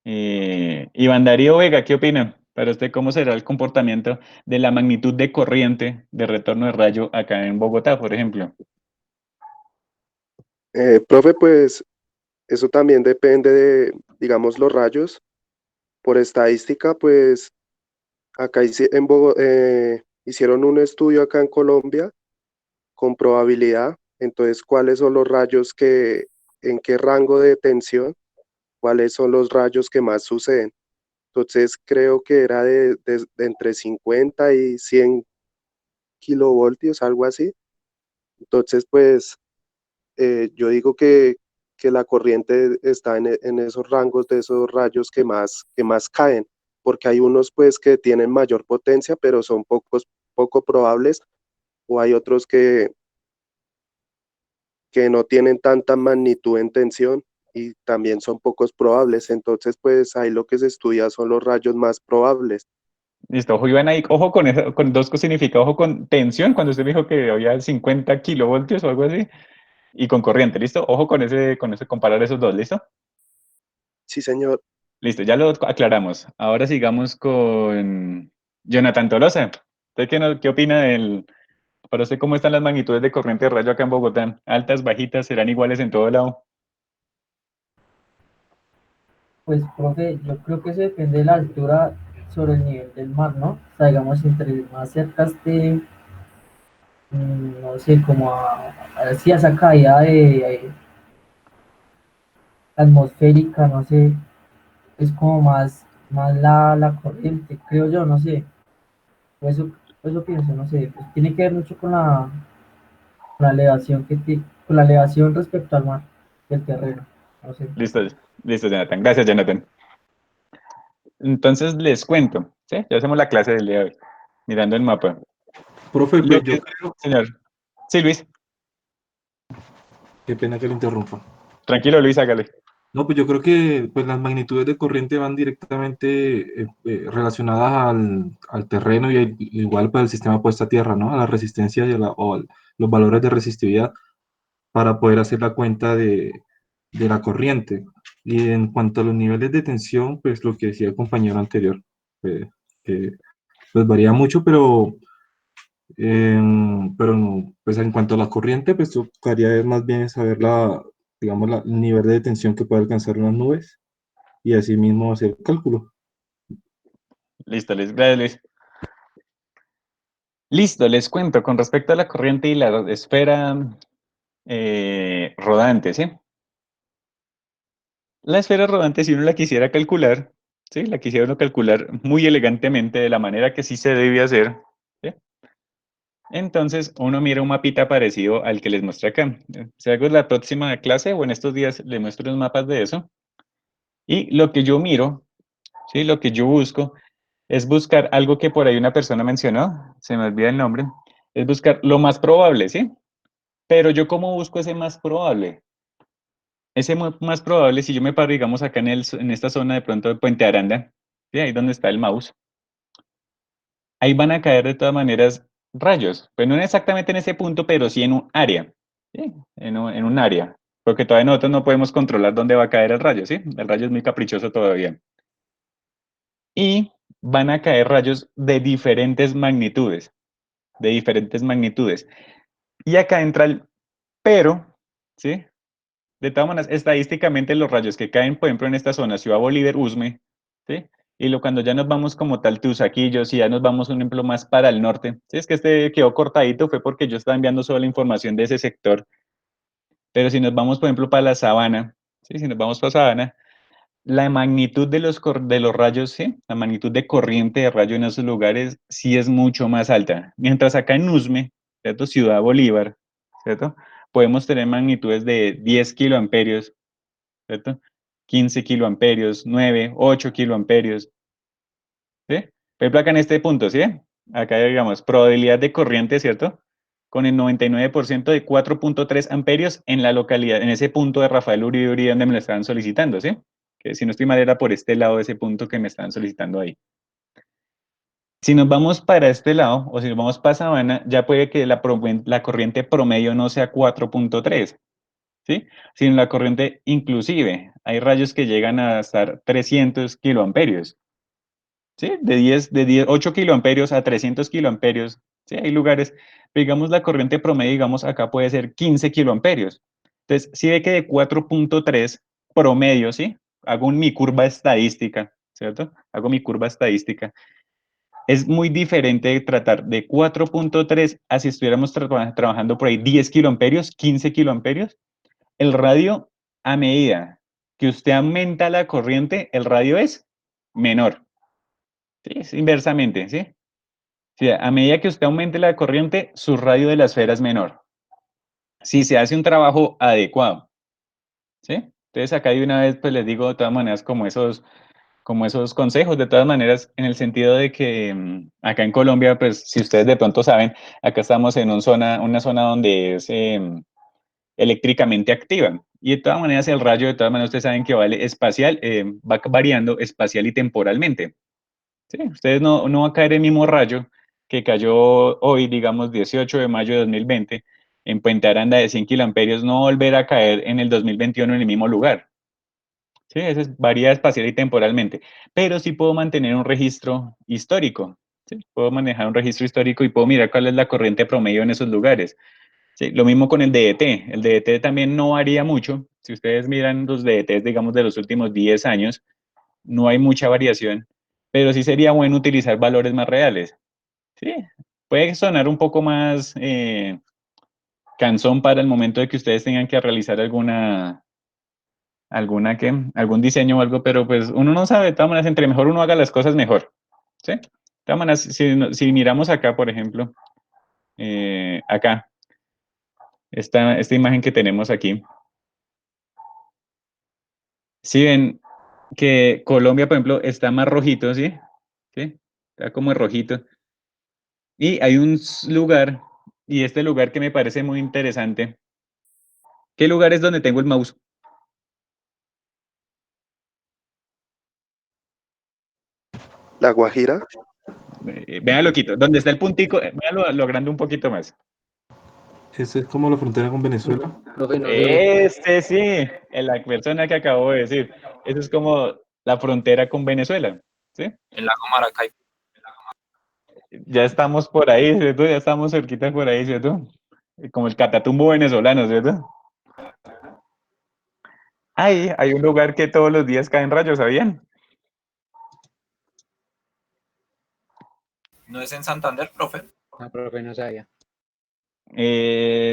Iván Darío Vega, ¿qué opina? Para usted, ¿cómo será el comportamiento de la magnitud de corriente de retorno de rayo acá en Bogotá, por ejemplo? Profe, pues eso también depende de, digamos, los rayos. Por estadística, pues acá hicieron un estudio acá en Colombia con probabilidad. Entonces, ¿cuáles son los rayos en qué rango de tensión, cuáles son los rayos que más suceden? Entonces, creo que era de entre 50 y 100 kilovoltios, algo así. Entonces, pues yo digo que la corriente está en esos rangos de esos rayos que más caen, porque hay unos pues que tienen mayor potencia, pero son poco probables, o hay otros que no tienen tanta magnitud en tensión y también son pocos probables. Entonces, pues ahí lo que se estudia son los rayos más probables. Listo, ojo, Iván, ahí, ojo con eso, con dos cosas significa, ojo con tensión, cuando usted me dijo que había 50 kilovoltios o algo así, y con corriente, ¿listo? Ojo con ese, comparar esos dos, ¿listo? Sí, señor. Listo, ya lo aclaramos. Ahora sigamos con Jonathan Tolosa. ¿Usted qué opina para usted cómo están las magnitudes de corriente de rayo acá en Bogotá? ¿Altas, bajitas, serán iguales en todo lado? Pues, profe, yo creo que eso depende de la altura sobre el nivel del mar, ¿no? O sea, digamos, entre más cerca esté, no sé, como sí, a esa caída atmosférica, no sé, es como más la corriente, creo yo, no sé. Eso pienso, no sé. Pues tiene que ver mucho con la elevación con la elevación respecto al mar, del terreno, no sé. Listo, listo, Jonathan. Gracias, Jonathan. Entonces les cuento, ¿sí? Ya hacemos la clase del día de hoy, mirando el mapa. Profe, Lo pues yo que, creo, señor. Sí, Luis. qué pena que lo interrumpa. Tranquilo, Luis, hágale. No, pues yo creo que pues, las magnitudes de corriente van directamente relacionadas al terreno y igual para el sistema puesta a tierra, ¿no? A la resistencia los valores de resistividad para poder hacer la cuenta de la corriente. Y en cuanto a los niveles de tensión, pues lo que decía el compañero anterior, que pues varía mucho, pero pues en cuanto a la corriente, pues tocaría más bien saber digamos, el nivel de tensión que puede alcanzar las nubes y así mismo hacer el cálculo. Listo, Luis. Gracias, Luis. Listo, les cuento con respecto a la corriente y la esfera rodante, ¿sí? La esfera rodante, si uno la quisiera calcular, ¿sí? La quisiera uno calcular muy elegantemente de la manera que sí se debe hacer, ¿sí? Entonces, uno mira un mapita parecido al que les mostré acá. Si hago la próxima clase o en estos días les muestro los mapas de eso. Y lo que yo miro, ¿sí? Lo que yo busco es buscar algo que por ahí una persona mencionó, se me olvida el nombre, es buscar lo más probable, ¿sí? Pero yo cómo busco ese más probable. Ese más probable, si yo me paro, digamos, acá en esta zona de pronto de Puente Aranda, ¿sí? Ahí donde está el mouse, ahí van a caer de todas maneras rayos. Pues no exactamente en ese punto, pero sí en un área, ¿sí? En un área. Porque todavía nosotros no podemos controlar dónde va a caer el rayo, ¿sí? El rayo es muy caprichoso todavía. Y van a caer rayos de diferentes magnitudes, de diferentes magnitudes. Y acá entra el pero, ¿sí? De todas maneras, estadísticamente los rayos que caen, por ejemplo, en esta zona, Ciudad Bolívar, Usme, ¿sí? Y cuando ya nos vamos como tal Teusaquillo, si ya nos vamos un ejemplo más para el norte, ¿sí? Es que este quedó cortadito, fue porque yo estaba enviando solo la información de ese sector, pero si nos vamos, por ejemplo, para la Sabana, ¿sí? Si nos vamos para Sabana, la magnitud de de los rayos, ¿sí? La magnitud de corriente de rayo en esos lugares sí es mucho más alta. Mientras acá en Usme, ¿cierto? Ciudad Bolívar, ¿cierto? Podemos tener magnitudes de 10 kiloamperios, ¿cierto? 15 kiloamperios, 9, 8 kiloamperios, ¿sí? Por ejemplo, acá en este punto, ¿sí? Acá digamos, probabilidad de corriente, ¿cierto? Con el 99% de 4.3 amperios en la localidad, en ese punto de Rafael Uribe Uribe donde me lo estaban solicitando, ¿sí? Que si no estoy mal era por este lado de ese punto que me estaban solicitando ahí. Si nos vamos para este lado, o si nos vamos para Sabana, ya puede que la corriente promedio no sea 4.3, ¿sí? Sino la corriente inclusive, hay rayos que llegan a estar 300 kiloamperios, ¿sí? De 10, 8 kiloamperios a 300 kiloamperios, ¿sí? Hay lugares, digamos la corriente promedio, digamos acá puede ser 15 kiloamperios. Entonces, si ve que de 4.3 promedio, ¿sí? Hago mi curva estadística, ¿cierto? Hago mi curva estadística. Es muy diferente tratar de 4.3 a si estuviéramos trabajando por ahí 10 kiloamperios, 15 kiloamperios. El radio, a medida que usted aumenta la corriente, el radio es menor. ¿Sí? Es inversamente, ¿sí? Sí, a medida que usted aumente la corriente, su radio de la esfera es menor. Si se hace un trabajo adecuado, ¿sí? Entonces acá de una vez pues les digo de todas maneras como esos consejos, de todas maneras, en el sentido de que acá en Colombia, pues si ustedes de pronto saben, acá estamos en una zona donde es eléctricamente activa. Y de todas maneras, el rayo, de todas maneras, ustedes saben que vale espacial, va variando espacial y temporalmente. ¿Sí? Ustedes no va a caer el mismo rayo que cayó hoy, digamos, 18 de mayo de 2020, en Puente Aranda de 100 kiloamperios, no volver a caer en el 2021 en el mismo lugar. Sí, eso varía espacial y temporalmente, pero sí puedo mantener un registro histórico. ¿Sí? Puedo manejar un registro histórico y puedo mirar cuál es la corriente promedio en esos lugares. Sí, lo mismo con el DET. El DET también no varía mucho. Si ustedes miran los DETs, digamos, de los últimos 10 años, no hay mucha variación, pero sí sería bueno utilizar valores más reales. Sí, puede sonar un poco más cansón para el momento de que ustedes tengan que realizar algún diseño o algo, pero pues uno no sabe, de todas maneras, entre mejor uno haga las cosas mejor. ¿Sí? De todas maneras, si miramos acá, por ejemplo, acá, esta imagen que tenemos aquí, si ven que Colombia, por ejemplo, está más rojito, ¿sí? ¿Sí? Está como rojito. Y hay un lugar, y este lugar que me parece muy interesante. ¿Qué lugar es donde tengo el mouse? La Guajira, Véalo, quito. ¿Dónde está el puntico? Véalo, lo agrando un poquito más. Ese es como la frontera con Venezuela. Profe, no le veo. Este sí, la persona que acabo de decir. Eso es como la frontera con Venezuela, ¿sí? El lago Maracaibo. Ya estamos por ahí, ¿cierto? Ya estamos cerquita por ahí, ¿cierto? Como el Catatumbo venezolano, ¿cierto? Ahí hay un lugar que todos los días caen rayos, ¿sabían? ¿No es en Santander, profe? No, profe, no sabía.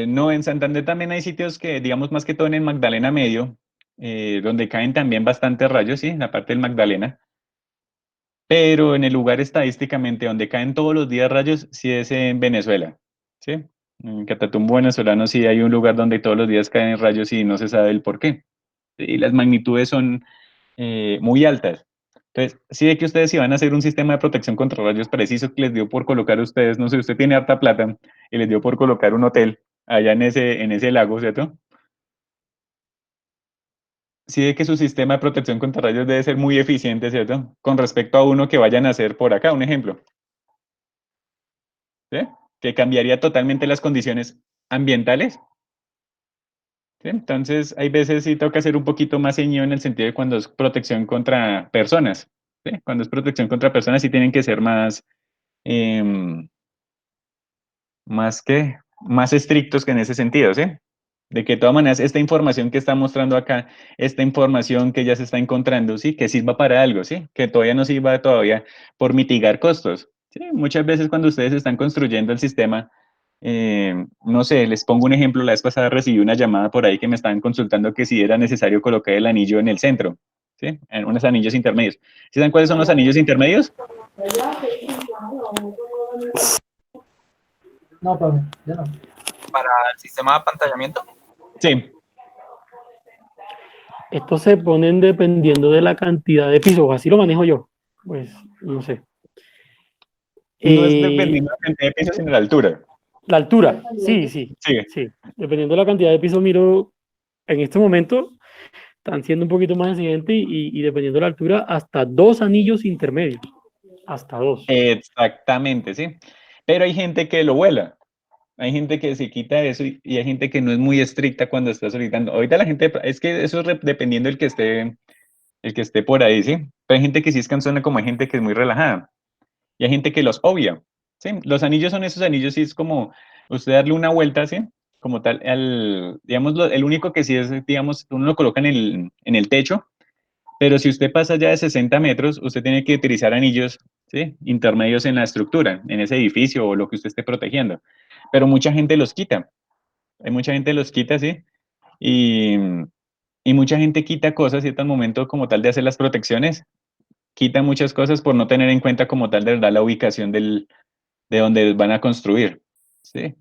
No, en Santander también hay sitios que, digamos, más que todo en el Magdalena Medio, donde caen también bastantes rayos, sí, en la parte del Magdalena. Pero en el lugar estadísticamente donde caen todos los días rayos, sí es en Venezuela, ¿sí? En Catatumbo venezolano sí hay un lugar donde todos los días caen rayos y no se sabe el por qué. Y las magnitudes son muy altas. Entonces, sí de que ustedes iban a hacer un sistema de protección contra rayos preciso que les dio por colocar a ustedes, no sé, usted tiene harta plata y les dio por colocar un hotel allá en ese lago, ¿cierto? sí de que su sistema de protección contra rayos debe ser muy eficiente, ¿cierto? Con respecto a uno que vayan a hacer por acá, un ejemplo. ¿Sí? Que cambiaría totalmente las condiciones ambientales. ¿Sí? Entonces, hay veces sí toca ser un poquito más ceñido en el sentido de cuando es protección contra personas. ¿Sí? Cuando es protección contra personas sí tienen que ser más, más que, más estrictos que en ese sentido, ¿sí? De que de todas maneras esta información que está mostrando acá, esta información que ya se está encontrando, ¿sí? Que sirva para algo, ¿sí? Que todavía no sirva todavía por mitigar costos, ¿sí? Muchas veces cuando ustedes están construyendo el sistema, no sé, les pongo un ejemplo, la vez pasada recibí una llamada por ahí que me estaban consultando que si era necesario colocar el anillo en el centro, ¿sí? En unos anillos intermedios. ¿Sí saben cuáles son los anillos intermedios? No, profe, yo no. Para el sistema de apantallamiento. Sí. Estos se ponen dependiendo de la cantidad de pisos, así lo manejo yo. Pues, no sé. No es dependiendo de la cantidad de pisos, sino la altura. La altura, sí, sí, Sí. sí. Dependiendo de la cantidad de pisos, miro, en este momento están siendo un poquito más exigentes y dependiendo de la altura, hasta 2 anillos intermedios. Hasta 2. Exactamente, sí. Pero hay gente que lo vuela. Hay gente que se quita eso y hay gente que no es muy estricta cuando está solicitando. Ahorita la gente, es que eso es dependiendo del el que esté por ahí, ¿sí? Pero hay gente que sí es cansona, como hay gente que es muy relajada. Y hay gente que los obvia, ¿sí? Los anillos son esos anillos, sí, es como usted darle una vuelta, ¿sí? Como tal, digamos, el único que sí es, digamos, uno lo coloca en el techo, pero si usted pasa ya de 60 metros, usted tiene que utilizar anillos, ¿sí? Intermedios en la estructura, en ese edificio o lo que usted esté protegiendo. Pero mucha gente los quita. Hay mucha gente los quita, ¿sí? Y, y mucha gente quita cosas, ¿cierto? Al momento como tal de hacer las protecciones, quita muchas cosas por no tener en cuenta como tal de verdad la ubicación de donde van a construir, ¿sí?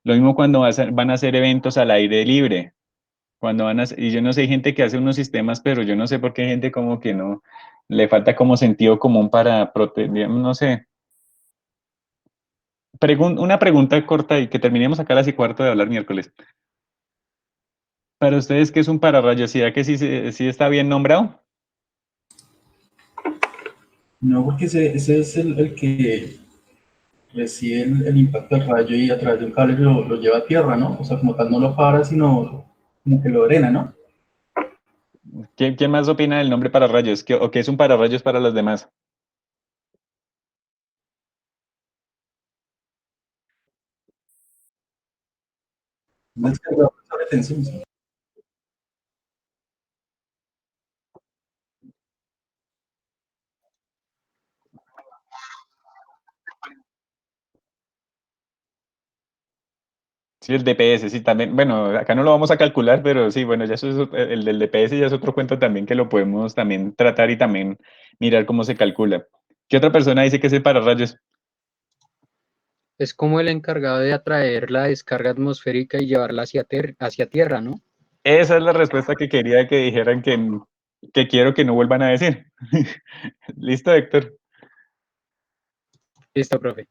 Lo mismo cuando van a hacer eventos al aire libre, cuando van a, y yo no sé, hay gente que hace unos sistemas, pero yo no sé por qué hay gente como que no, le falta como sentido común para proteger, no sé. Una pregunta corta y que terminemos acá a las y cuarto de hablar miércoles. Para ustedes, ¿qué es un pararrayos? ¿Sí que sí está bien nombrado? No, porque ese es el que recibe el impacto del rayo y a través de un cable lo lleva a tierra, ¿no? O sea, como tal no lo para, sino como que lo drena, ¿no? ¿Quién más opina del nombre pararrayos? ¿O qué es un pararrayos para los demás? Un descargador de sobretensión, sí. Sí, el DPS, sí, también. Bueno, acá no lo vamos a calcular, pero sí, bueno, ya eso es, el del DPS ya es otro cuento también que lo podemos también tratar y también mirar cómo se calcula. ¿Qué otra persona dice que es el pararrayos? Es como el encargado de atraer la descarga atmosférica y llevarla hacia tierra, ¿no? Esa es la respuesta que quería que dijeran que quiero que no vuelvan a decir. ¿Listo, Héctor? Listo, profe.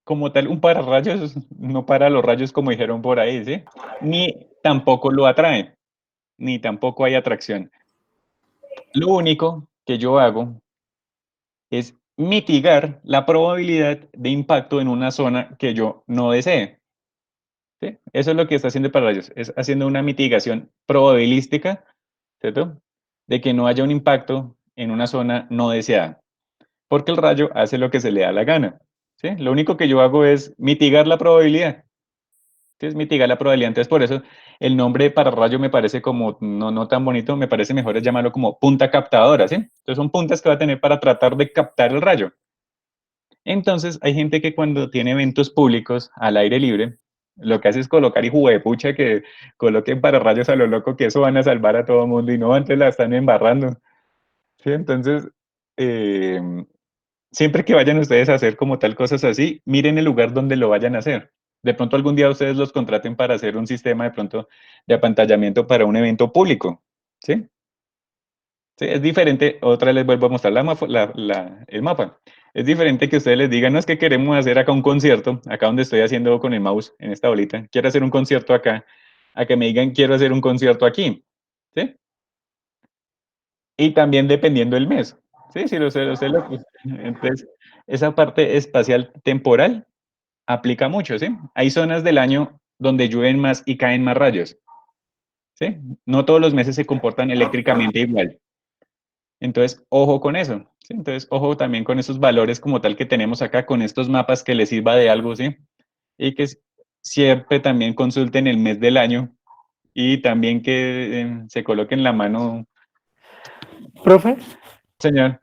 Como tal, un pararrayos no para los rayos como dijeron por ahí, ¿sí? Ni tampoco lo atrae, ni tampoco hay atracción. Lo único que yo hago es mitigar la probabilidad de impacto en una zona que yo no desee. ¿Sí? Eso es lo que está haciendo el pararrayos, es haciendo una mitigación probabilística, ¿cierto? De que no haya un impacto en una zona no deseada, porque el rayo hace lo que se le da la gana. ¿Sí? Lo único que yo hago es mitigar la probabilidad. ¿Sí? Es mitigar la probabilidad. Entonces, por eso el nombre de pararrayo me parece como no tan bonito, me parece mejor es llamarlo como punta captadora. ¿Sí? Entonces, son puntas que va a tener para tratar de captar el rayo. Entonces, hay gente que cuando tiene eventos públicos al aire libre, lo que hace es colocar y pucha que coloquen pararrayos a lo loco, que eso van a salvar a todo el mundo y no, antes la están embarrando. ¿Sí? Entonces, eh, siempre que vayan ustedes a hacer como tal cosas así, miren el lugar donde lo vayan a hacer. De pronto algún día ustedes los contraten para hacer un sistema de pronto de apantallamiento para un evento público. ¿Sí? Sí, es diferente, otra vez les vuelvo a mostrar el mapa. Es diferente que ustedes les digan, no es que queremos hacer acá un concierto, acá donde estoy haciendo con el mouse, en esta bolita, quiero hacer un concierto acá, a que me digan, quiero hacer un concierto aquí. ¿sí? Y también dependiendo del mes, ¿sí? Si entonces, esa parte espacial temporal aplica mucho, ¿sí? Hay zonas del año donde llueven más y caen más rayos, ¿sí? No todos los meses se comportan eléctricamente igual. Entonces, ojo con eso, ¿sí? Entonces, ojo también con esos valores como tal que tenemos acá, con estos mapas que les sirva de algo, ¿sí? Y que siempre también consulten el mes del año y también que se coloquen la mano. Profe, Señor.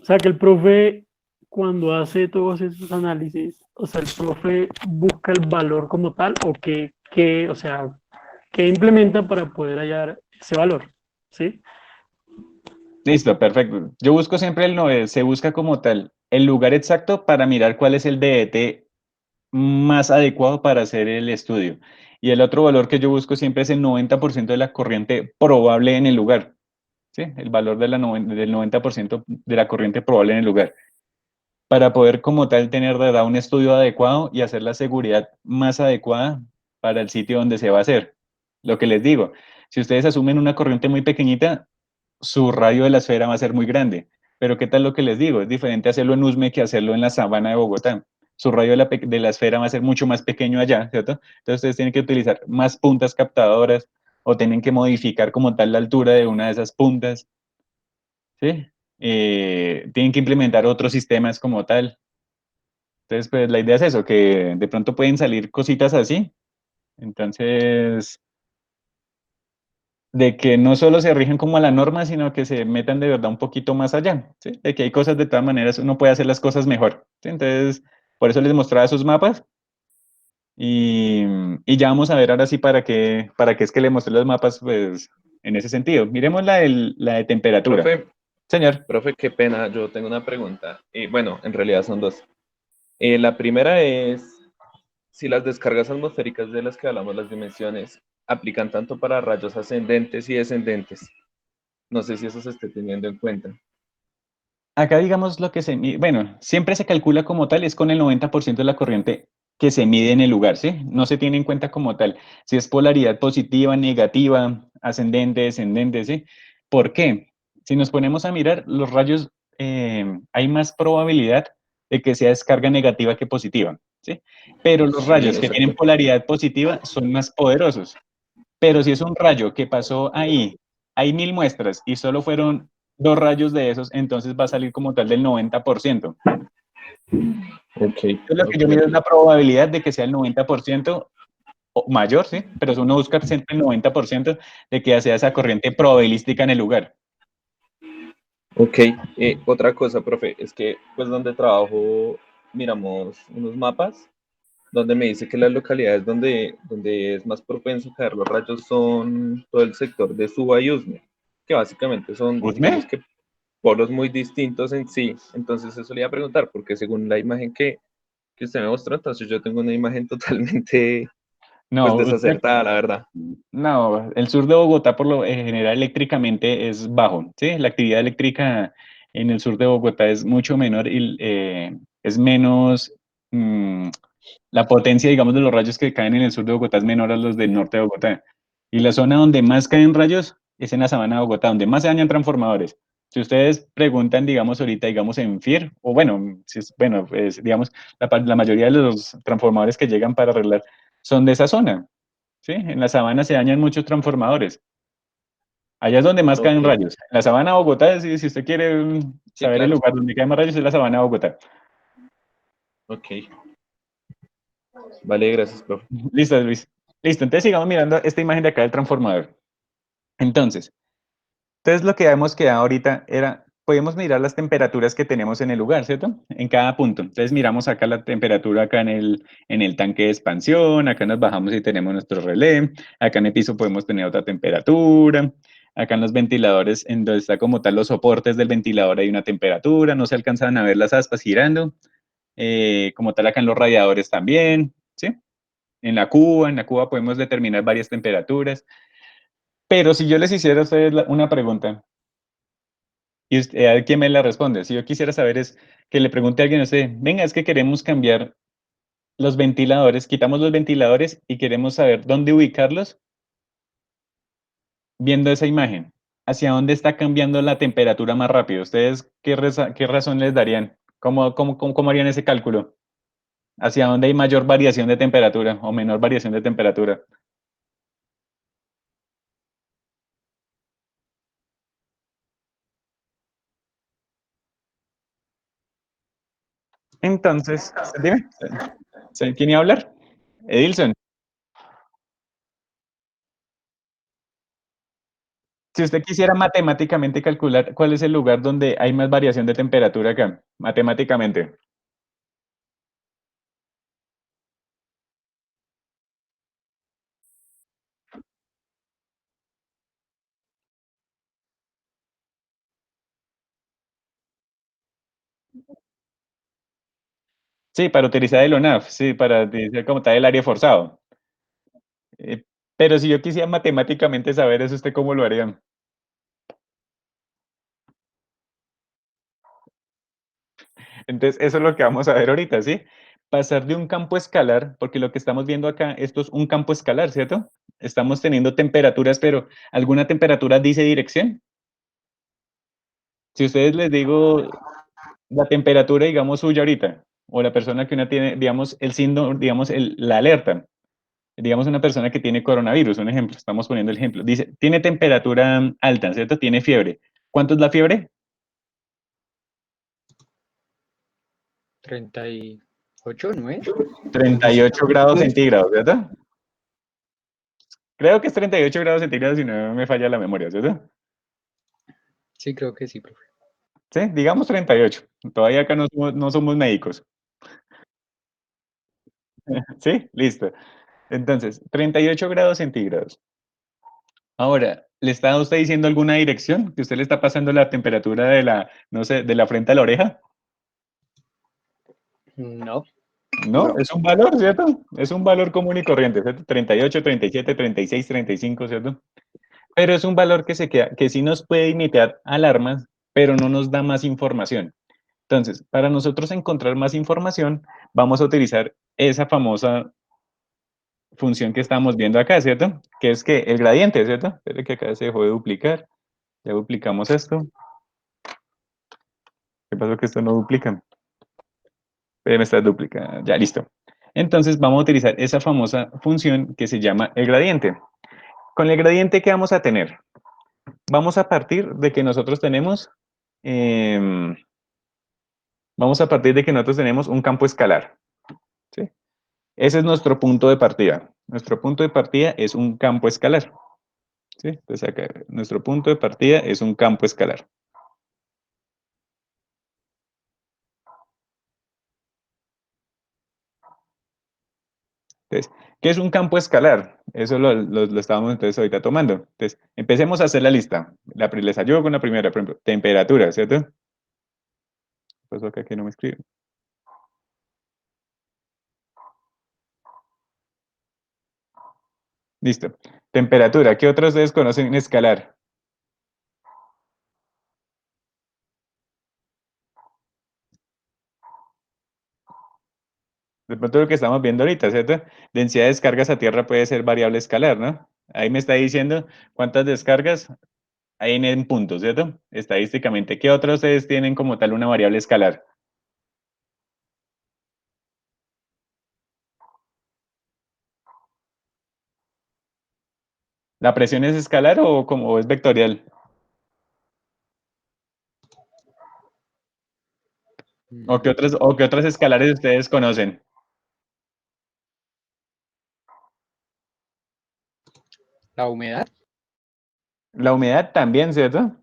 o sea que el profe cuando hace todos esos análisis, o sea, el profe busca el valor como tal o o sea, qué implementa para poder hallar ese valor, ¿sí? Listo, perfecto. Yo busco siempre se busca como tal el lugar exacto para mirar cuál es el DET más adecuado para hacer el estudio. Y el otro valor que yo busco siempre es el 90% de la corriente probable en el lugar. ¿Sí? El valor del 90% de la corriente probable en el lugar. Para poder como tal tener de verdad un estudio adecuado y hacer la seguridad más adecuada para el sitio donde se va a hacer. Lo que les digo, si ustedes asumen una corriente muy pequeñita, su radio de la esfera va a ser muy grande. Pero ¿qué tal lo que les digo? Es diferente hacerlo en Usme que hacerlo en la sabana de Bogotá. Su radio de la esfera va a ser mucho más pequeño allá, ¿cierto? Entonces ustedes tienen que utilizar más puntas captadoras o tienen que modificar como tal la altura de una de esas puntas, ¿sí? Tienen que implementar otros sistemas como tal. Entonces, pues la idea es eso, que de pronto pueden salir cositas así. Entonces, de que no solo se rigen como a la norma, sino que se metan de verdad un poquito más allá, ¿sí? De que hay cosas de todas maneras, uno puede hacer las cosas mejor, ¿sí? Entonces, por eso les mostraba esos mapas y ya vamos a ver ahora sí para qué es que le mostré los mapas, pues, en ese sentido. Miremos la de temperatura. Profe, Señor. profe, qué pena, yo tengo una pregunta. Bueno, en realidad son dos. La primera es si las descargas atmosféricas de las que hablamos, las dimensiones, aplican tanto para rayos ascendentes y descendentes. No sé si eso se esté teniendo en cuenta. Acá digamos lo que bueno, siempre se calcula como tal, es con el 90% de la corriente que se mide en el lugar, ¿sí? No se tiene en cuenta como tal si es polaridad positiva, negativa, ascendente, descendente, ¿sí? ¿Por qué? Si nos ponemos a mirar, los rayos, hay más probabilidad de que sea descarga negativa que positiva, ¿sí? Pero los Sí, rayos que tienen exacto. polaridad positiva son más poderosos. Pero si es un rayo que pasó ahí, hay 1000 muestras y solo fueron 2 rayos de esos, entonces va a salir como tal del 90%. Ok, Lo que yo ok, mido es ok. la probabilidad de que sea el 90% o mayor, ¿sí? Pero uno busca siempre el 90% de que sea esa corriente probabilística en el lugar. Ok, otra cosa, profe, es que pues donde trabajo miramos unos mapas donde me dice que las localidades donde es más propenso caer los rayos son todo el sector de Suba y Usme, que básicamente son, digamos ¿Usme? que, polos muy distintos en sí. Entonces eso le iba a preguntar, porque según la imagen que usted me mostró, entonces yo tengo una imagen totalmente, pues, No, desacertada, la verdad. no, el sur de Bogotá por lo general eléctricamente es bajo, ¿sí? La actividad eléctrica en el sur de Bogotá es mucho menor y es menos, la potencia, digamos, de los rayos que caen en el sur de Bogotá es menor a los del norte de Bogotá. Y la zona donde más caen rayos es en la sabana de Bogotá, donde más se dañan transformadores. Si ustedes preguntan, digamos, ahorita, digamos, en FIR, o bueno, bueno, pues, digamos, la mayoría de los transformadores que llegan para arreglar son de esa zona, ¿sí? En la sabana se dañan muchos transformadores. Allá es donde más caen Ok, rayos. En la sabana de Bogotá, si usted quiere sí, saber el claro. lugar donde caen más rayos, es la sabana de Bogotá. Ok, vale, gracias, profe. Listo, Luis. Listo, entonces sigamos mirando esta imagen de acá del transformador. Entonces lo que habíamos quedado ahorita era, podemos mirar las temperaturas que tenemos en el lugar, ¿cierto? En cada punto. Entonces miramos acá la temperatura acá en el tanque de expansión, acá nos bajamos y tenemos nuestro relé, acá en el piso podemos tener otra temperatura, acá en los ventiladores, en donde está como tal los soportes del ventilador hay una temperatura, no se alcanzan a ver las aspas girando, como tal acá en los radiadores también, ¿sí? En la cuba podemos determinar varias temperaturas. Pero si yo les hiciera a ustedes una pregunta, y usted, a ver quién me la responde. Si yo quisiera saber es que le pregunte a alguien, no sé, venga, es que queremos cambiar los ventiladores, quitamos los ventiladores y queremos saber dónde ubicarlos viendo esa imagen, ¿hacia dónde está cambiando la temperatura más rápido? ¿Ustedes qué razón les darían? ¿Cómo harían ese cálculo? ¿Hacia dónde hay mayor variación de temperatura o menor variación de temperatura? Entonces, dime, ¿quién iba a hablar? Edilson, si usted quisiera matemáticamente calcular cuál es el lugar donde hay más variación de temperatura acá, matemáticamente. Sí, para utilizar el ONAF, sí, para utilizar como tal el área forzado. Eh, pero si yo quisiera matemáticamente saber eso, ¿usted cómo lo haría? Entonces, eso es lo que vamos a ver ahorita, ¿sí? Pasar de un campo escalar, porque lo que estamos viendo acá, esto es un campo escalar, ¿cierto? Estamos teniendo temperaturas, pero ¿alguna temperatura dice dirección? Si ustedes les digo la temperatura, digamos, suya ahorita, o la persona que una tiene, digamos, el síndrome, digamos, la alerta, digamos, una persona que tiene coronavirus, un ejemplo, estamos poniendo el ejemplo, dice, tiene temperatura alta, ¿cierto? Tiene fiebre. ¿Cuánto es la fiebre? 38, ¿no es? 38 grados centígrados, ¿cierto? Creo que es 38 grados centígrados si no me falla la memoria, ¿cierto? Sí, creo que sí, profe. Sí, digamos 38. Todavía acá no somos médicos. ¿Sí? Listo. Entonces, 38 grados centígrados. Ahora, ¿le está usted diciendo alguna dirección? ¿Que usted le está pasando la temperatura de la, no sé, de la frente a la oreja? No. No, No, es un valor, ¿cierto? Es un valor común y corriente, ¿cierto? 38, 37, 36, 35, ¿cierto? Pero es un valor que se queda, que sí nos puede imitar alarmas, pero no nos da más información. Entonces, para nosotros encontrar más información, vamos a utilizar esa famosa función que estamos viendo acá, ¿cierto? Que es que el gradiente, ¿cierto? Espere que acá se dejó de duplicar. Ya duplicamos esto. ¿Qué pasó que esto no duplica? Me está duplicando. Ya, listo. Entonces vamos a utilizar esa famosa función que se llama el gradiente. Con el gradiente, ¿qué vamos a tener? Vamos a partir de que nosotros tenemos, em, vamos a partir de que nosotros tenemos un campo escalar, ¿sí? Ese es nuestro punto de partida. Nuestro punto de partida es un campo escalar, ¿sí? Entonces acá, nuestro punto de partida es un campo escalar. Entonces, ¿qué es un campo escalar? Eso lo estábamos entonces ahorita tomando. Entonces, empecemos a hacer la lista. Les ayudo con la primera, por ejemplo, temperatura, ¿cierto? Pues acá que no me escriben. Listo. Temperatura, ¿qué otros ustedes conocen escalar? De pronto lo que estamos viendo ahorita, ¿cierto? Densidad de descargas a tierra puede ser variable escalar, ¿no? Ahí me está diciendo cuántas descargas hay en puntos, ¿cierto? Estadísticamente, ¿qué otros ustedes tienen como tal una variable escalar? ¿La presión es escalar o como es vectorial? ¿O qué otras escalares ustedes conocen? La humedad. La humedad también, ¿cierto?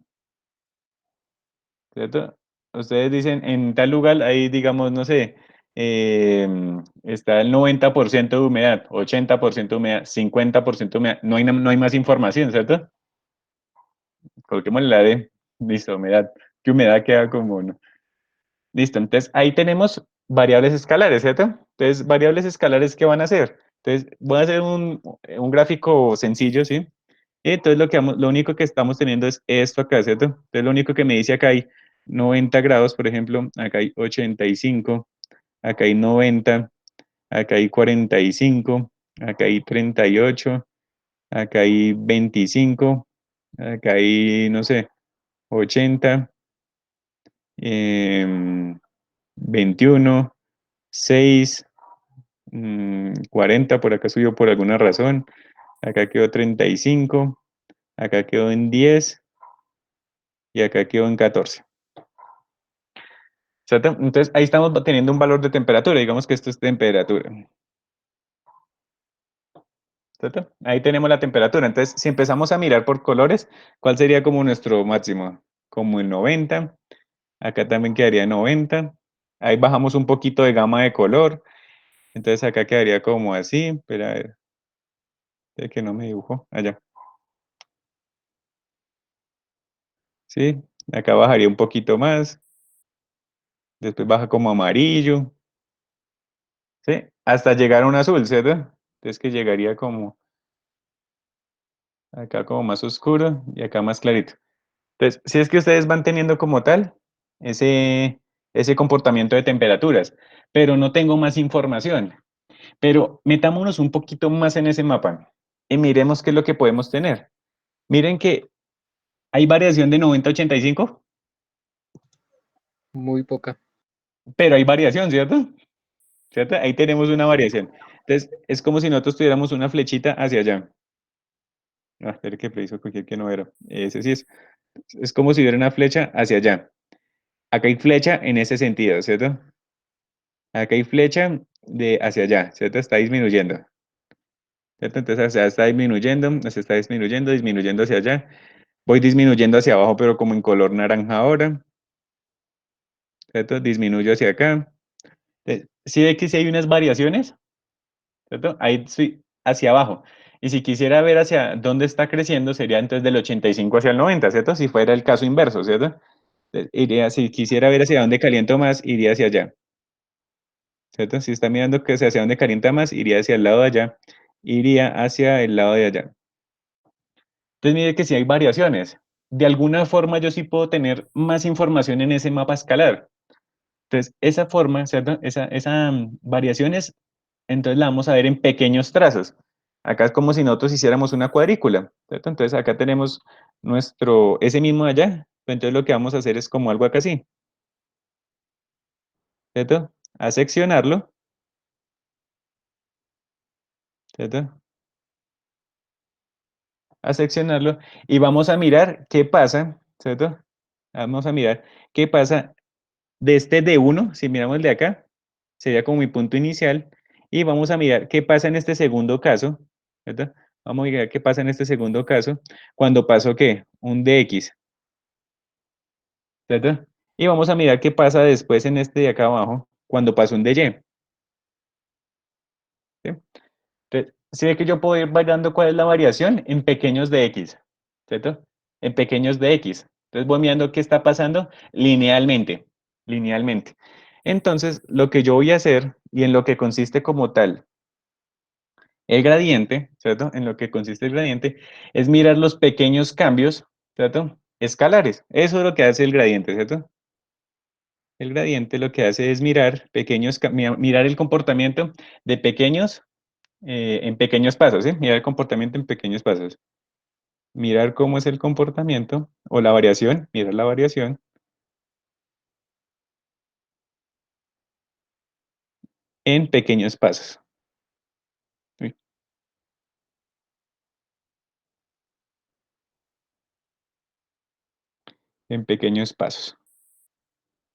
¿Cierto? Ustedes dicen, en tal lugar, ahí digamos, no sé, está el 90% de humedad, 80% de humedad, 50% de humedad, no hay más información, ¿cierto? Coloquémosle la D, listo, humedad, que humedad queda como, ¿no? Listo, entonces ahí tenemos variables escalares, ¿cierto? Entonces, variables escalares, ¿qué van a hacer? Entonces, voy a hacer un gráfico sencillo, ¿sí? Y entonces lo único que estamos teniendo es esto acá, ¿cierto? Entonces lo único que me dice acá hay 90 grados, por ejemplo, acá hay 85, acá hay 90, acá hay 45, acá hay 38, acá hay 25, Acá hay, no sé, 80, 21, 6, 40, por acá subió por alguna razón. Acá quedó 35, acá quedó en 10 y acá quedó en 14. ¿Cierto? Entonces ahí estamos teniendo un valor de temperatura, digamos que esto es temperatura. ¿Cierto? Ahí tenemos la temperatura. Entonces, si empezamos a mirar por colores, ¿cuál sería como nuestro máximo? Como el 90. Acá también quedaría 90. Ahí bajamos un poquito de gama de color. Entonces acá quedaría como así. Espera, a ver. Es que no me dibujó. Allá. Sí. Acá bajaría un poquito más. Después baja como amarillo. Sí. Hasta llegar a un azul, ¿cierto? Entonces que llegaría como acá como más oscuro y acá más clarito. Entonces, si es que ustedes van teniendo como tal ese comportamiento de temperaturas, pero no tengo más información. Pero metámonos un poquito más en ese mapa y miremos qué es lo que podemos tener. Miren que hay variación de 90 a 85, Muy poca. pero hay variación, ¿cierto? ¿Cierto? Ahí tenemos una variación. Entonces, es como si nosotros tuviéramos una flechita hacia allá. Ah, espera que preciso cualquier que no era. Ese sí es. Es como si hubiera una flecha hacia allá. Acá hay flecha en ese sentido, ¿cierto? Acá hay flecha de hacia allá, ¿cierto? Está disminuyendo, ¿cierto? Entonces, hacia está disminuyendo, se está disminuyendo, disminuyendo hacia allá. Voy disminuyendo hacia abajo, pero como en color naranja ahora, ¿cierto? Disminuyo hacia acá. ¿Sí ve que sí hay unas variaciones? ¿Cierto? Ahí estoy hacia abajo. Y si quisiera ver hacia dónde está creciendo, sería entonces del 85 hacia el 90, ¿cierto? Si fuera el caso inverso, ¿cierto? Iría, si quisiera ver hacia dónde caliento más, iría hacia allá. ¿Cierto? Si está mirando que hacia dónde calienta más, iría hacia el lado de allá, iría hacia el lado de allá. Entonces mire que si hay variaciones. De alguna forma yo sí puedo tener más información en ese mapa escalar. Entonces esa forma, ¿cierto? Esa variaciones, entonces la vamos a ver en pequeños trazos. Acá es como si nosotros hiciéramos una cuadrícula, ¿cierto? Entonces acá tenemos ese mismo de allá. Entonces lo que vamos a hacer es como algo acá así, ¿cierto? A seccionarlo, ¿cierto? A seccionarlo y vamos a mirar qué pasa, ¿cierto? Vamos a mirar qué pasa de este D1, si miramos el de acá, sería como mi punto inicial, y vamos a mirar qué pasa en este segundo caso, ¿cierto? Vamos a mirar qué pasa en este segundo caso, cuando pasó ¿qué? Un dx, ¿cierto? Y vamos a mirar qué pasa después en este de acá abajo, cuando pasó un dy, ¿sí? Entonces, ¿sí ve que yo puedo ir variando cuál es la variación? En pequeños de x, ¿cierto? En pequeños de x. Entonces voy mirando qué está pasando linealmente, linealmente. Entonces, lo que yo voy a hacer, y en lo que consiste como tal el gradiente, ¿cierto? En lo que consiste el gradiente, es mirar los pequeños cambios, ¿cierto? Escalares. Eso es lo que hace el gradiente, ¿cierto? El gradiente lo que hace es mirar mirar el comportamiento de pequeños en pequeños pasos, ¿sí? Mirar el comportamiento en pequeños pasos. Mirar cómo es el comportamiento o la variación, mirar la variación en pequeños pasos. ¿Sí? En pequeños pasos.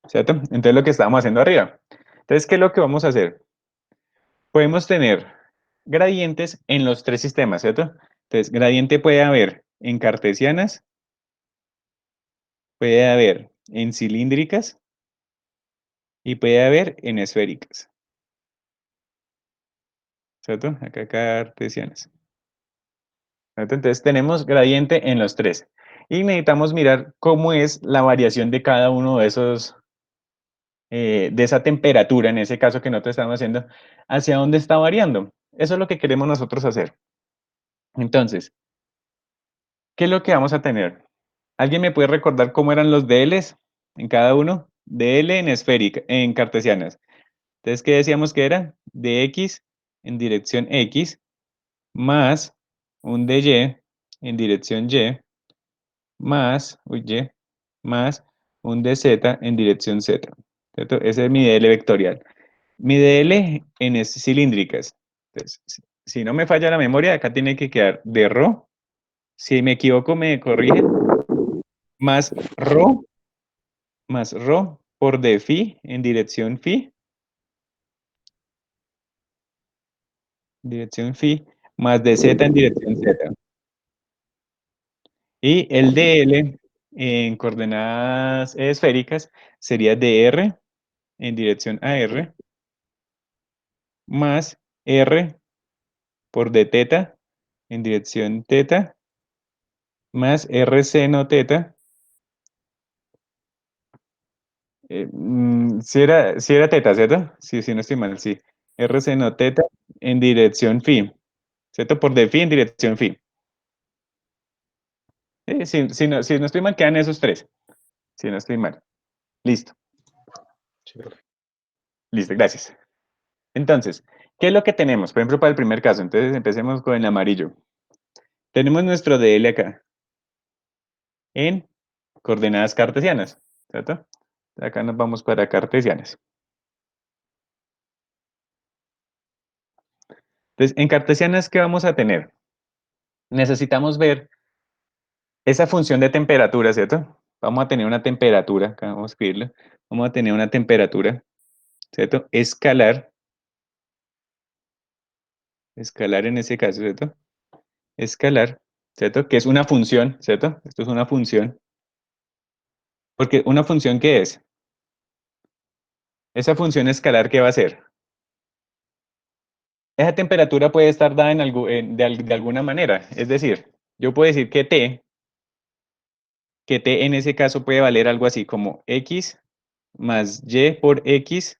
¿Cierto? Entonces lo que estábamos haciendo arriba. Entonces, ¿qué es lo que vamos a hacer? Podemos tener gradientes en los tres sistemas, ¿cierto? Entonces, gradiente puede haber en cartesianas, puede haber en cilíndricas y puede haber en esféricas, ¿cierto? Acá cartesianas. ¿Cierto? Entonces, tenemos gradiente en los tres. Y necesitamos mirar cómo es la variación de cada uno de esos, de esa temperatura, en ese caso que nosotros estamos haciendo, hacia dónde está variando. Eso es lo que queremos nosotros hacer. Entonces, ¿qué es lo que vamos a tener? ¿Alguien me puede recordar cómo eran los DLs en cada uno? DL en esférica, en cartesianas. Entonces, ¿qué decíamos que era? Dx en dirección X más un dy en dirección Y más, uy, Y, más un dz en dirección z, ¿cierto? Ese es mi DL vectorial. Mi DL en cilíndricas. Entonces, si no me falla la memoria, acá tiene que quedar de ρ. Si me equivoco, me corrigen. Más ρ por de phi en dirección phi. Dirección phi. Más de z en dirección z. Y el DL en coordenadas esféricas sería dr en dirección AR más r por d teta en dirección teta más r seno teta. Si era teta, ¿cierto? Sí, no estoy mal, sí. R seno teta en dirección phi, ¿cierto? Por d phi en dirección phi. Si no estoy mal, quedan esos tres. Si no estoy mal. Listo. Listo, gracias. Entonces, ¿qué es lo que tenemos? Por ejemplo, para el primer caso, entonces empecemos con el amarillo. Tenemos nuestro DL acá, en coordenadas cartesianas, ¿cierto? Acá nos vamos para cartesianas. Entonces, en cartesianas, ¿qué vamos a tener? Necesitamos ver esa función de temperatura, ¿cierto? Vamos a tener una temperatura, acá vamos a escribirlo, vamos a tener una temperatura, ¿cierto? Escalar en ese caso, ¿cierto? Escalar, ¿cierto? Que es una función, ¿cierto? Esto es una función. Porque una función, ¿qué es? Esa función escalar, ¿qué va a ser? Esa temperatura puede estar dada de alguna manera. Es decir, yo puedo decir que T en ese caso puede valer algo así como X más Y por X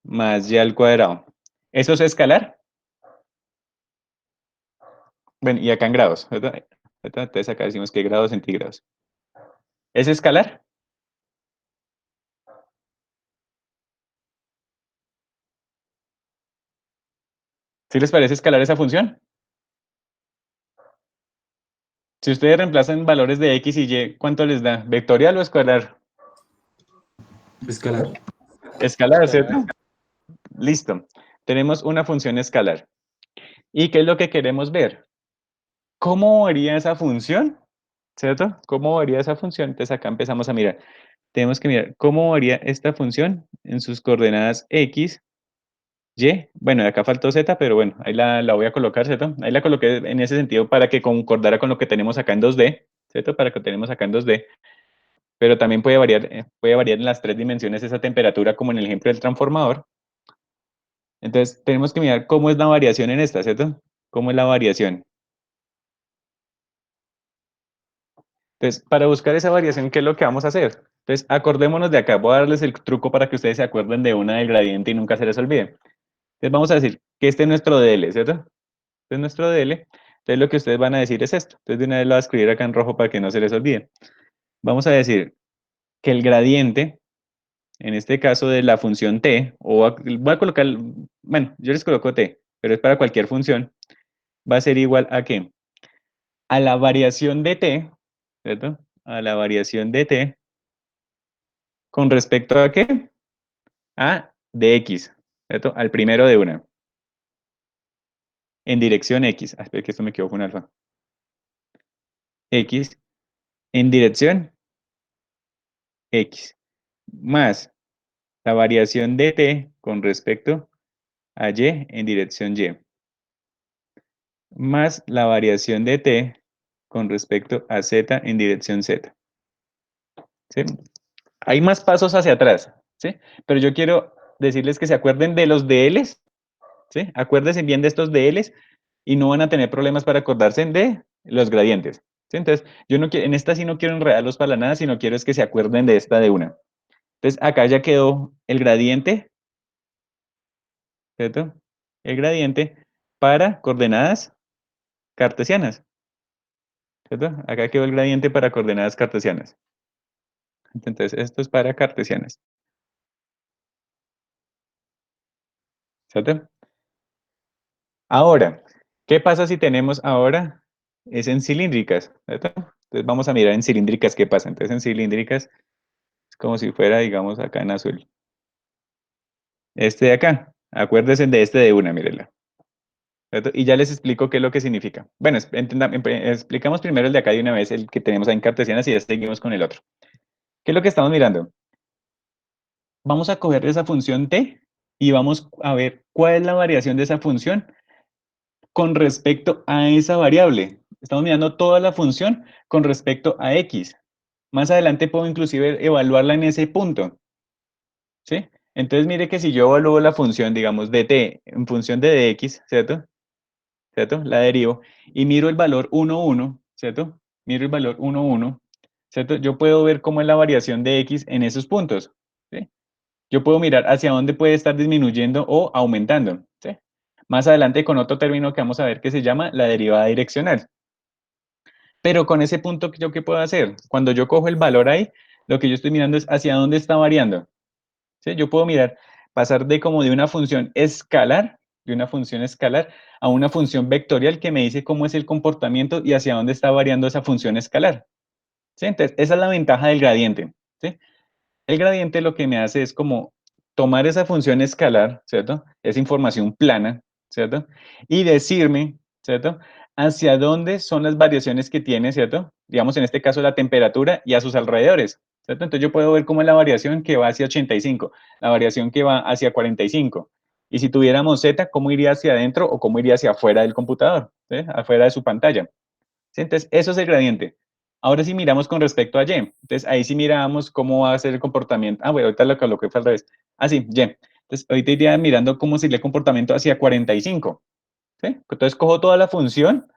más Y al cuadrado. ¿Eso es escalar? Bueno, y acá en grados, ¿verdad? Entonces acá decimos que grados centígrados. ¿Es escalar? ¿Sí les parece escalar esa función? Si ustedes reemplazan valores de X y Y, ¿cuánto les da? ¿Vectorial o escalar? Escalar. Escalar, ¿cierto? Listo. Tenemos una función escalar. ¿Y qué es lo que queremos ver? ¿Cómo varía esa función? ¿Cierto? ¿Cómo varía esa función? Entonces acá empezamos a mirar. Tenemos que mirar cómo varía esta función en sus coordenadas X, Y. Bueno, acá faltó Z, pero bueno, ahí la voy a colocar, ¿cierto? Ahí la coloqué en ese sentido para que concordara con lo que tenemos acá en 2D, ¿cierto? Para que tenemos acá en 2D. Pero también puede variar en las tres dimensiones esa temperatura, como en el ejemplo del transformador. Entonces, tenemos que mirar cómo es la variación en esta, ¿cierto? ¿Cómo es la variación? Entonces, para buscar esa variación, ¿qué es lo que vamos a hacer? Entonces, acordémonos de acá. Voy a darles el truco para que ustedes se acuerden de una del gradiente y nunca se les olvide. Entonces, vamos a decir que este es nuestro DL, ¿cierto? Este es nuestro DL. Entonces, lo que ustedes van a decir es esto. Entonces, de una vez lo voy a escribir acá en rojo para que no se les olvide. Vamos a decir que el gradiente, en este caso de la función t, voy a colocar, bueno, yo les coloco t, pero es para cualquier función, va a ser igual a ¿qué? A la variación de t, ¿cierto? A la variación de t con respecto a ¿qué? A de x, ¿cierto? Al primero de una. En dirección x. Espera que esto me quedó con alfa. X en dirección x. Más la variación de t con respecto a y en dirección y. Más la variación de t con respecto a z en dirección z. ¿Sí? Hay más pasos hacia atrás, ¿sí? Pero yo quiero decirles que se acuerden de los DLs, ¿sí? Acuérdense bien de estos DLs y no van a tener problemas para acordarse de los gradientes, ¿sí? Entonces, yo no quiero, en esta sí no quiero enredarlos para nada, sino quiero es que se acuerden de esta de una. Entonces, acá ya quedó el gradiente, ¿cierto? El gradiente para coordenadas cartesianas, ¿cierto? Acá quedó el gradiente para coordenadas cartesianas. Entonces, esto es para cartesianas, ¿cierto? Ahora, ¿qué pasa si tenemos ahora? Es en cilíndricas, ¿cierto? Entonces Entonces vamos a mirar en cilíndricas qué pasa. Entonces en cilíndricas es como si fuera, digamos, acá en azul. Este de acá, acuérdense de este de una, mírenla. ¿Cierto? Y ya les explico qué es lo que significa. Bueno, explicamos primero el de acá de una vez, el que tenemos ahí en cartesianas, y ya seguimos con el otro. ¿Qué es lo que estamos mirando? Vamos a coger esa función t y vamos a ver cuál es la variación de esa función con respecto a esa variable. Estamos mirando toda la función con respecto a x. Más adelante puedo inclusive evaluarla en ese punto. ¿Sí? Entonces mire que si yo evalúo la función, digamos, de t en función de dx, ¿cierto? ¿Cierto? La derivo y miro el valor 1, 1, ¿cierto? Miro el valor 1, 1, ¿cierto? Yo puedo ver cómo es la variación de x en esos puntos, ¿sí? Yo puedo mirar hacia dónde puede estar disminuyendo o aumentando, ¿sí? Más adelante con otro término que vamos a ver que se llama la derivada direccional. Pero con ese punto, ¿yo qué puedo hacer? Cuando yo cojo el valor ahí, lo que yo estoy mirando es hacia dónde está variando, ¿sí? Yo puedo mirar, pasar de como de una función escalar, a una función vectorial que me dice cómo es el comportamiento y hacia dónde está variando esa función escalar, ¿sí? Entonces, esa es la ventaja del gradiente, ¿sí? El gradiente lo que me hace es como tomar esa función escalar, ¿cierto? Esa información plana, ¿cierto? Y decirme, ¿cierto? Hacia dónde son las variaciones que tiene, ¿cierto? Digamos, en este caso, la temperatura y a sus alrededores, ¿cierto? Entonces yo puedo ver cómo es la variación que va hacia 85, la variación que va hacia 45. Y si tuviéramos Z, ¿cómo iría hacia adentro o cómo iría hacia afuera del computador? ¿Sí? Afuera de su pantalla. ¿Sí? Entonces, eso es el gradiente. Ahora sí miramos con respecto a Y. Entonces, ahí sí miramos cómo va a ser el comportamiento. Ah, bueno, ahorita lo coloqué fue al revés. Ah, sí, Y. Entonces, ahorita iría mirando cómo sería el comportamiento hacia 45. ¿Sí? Entonces, cojo toda la función,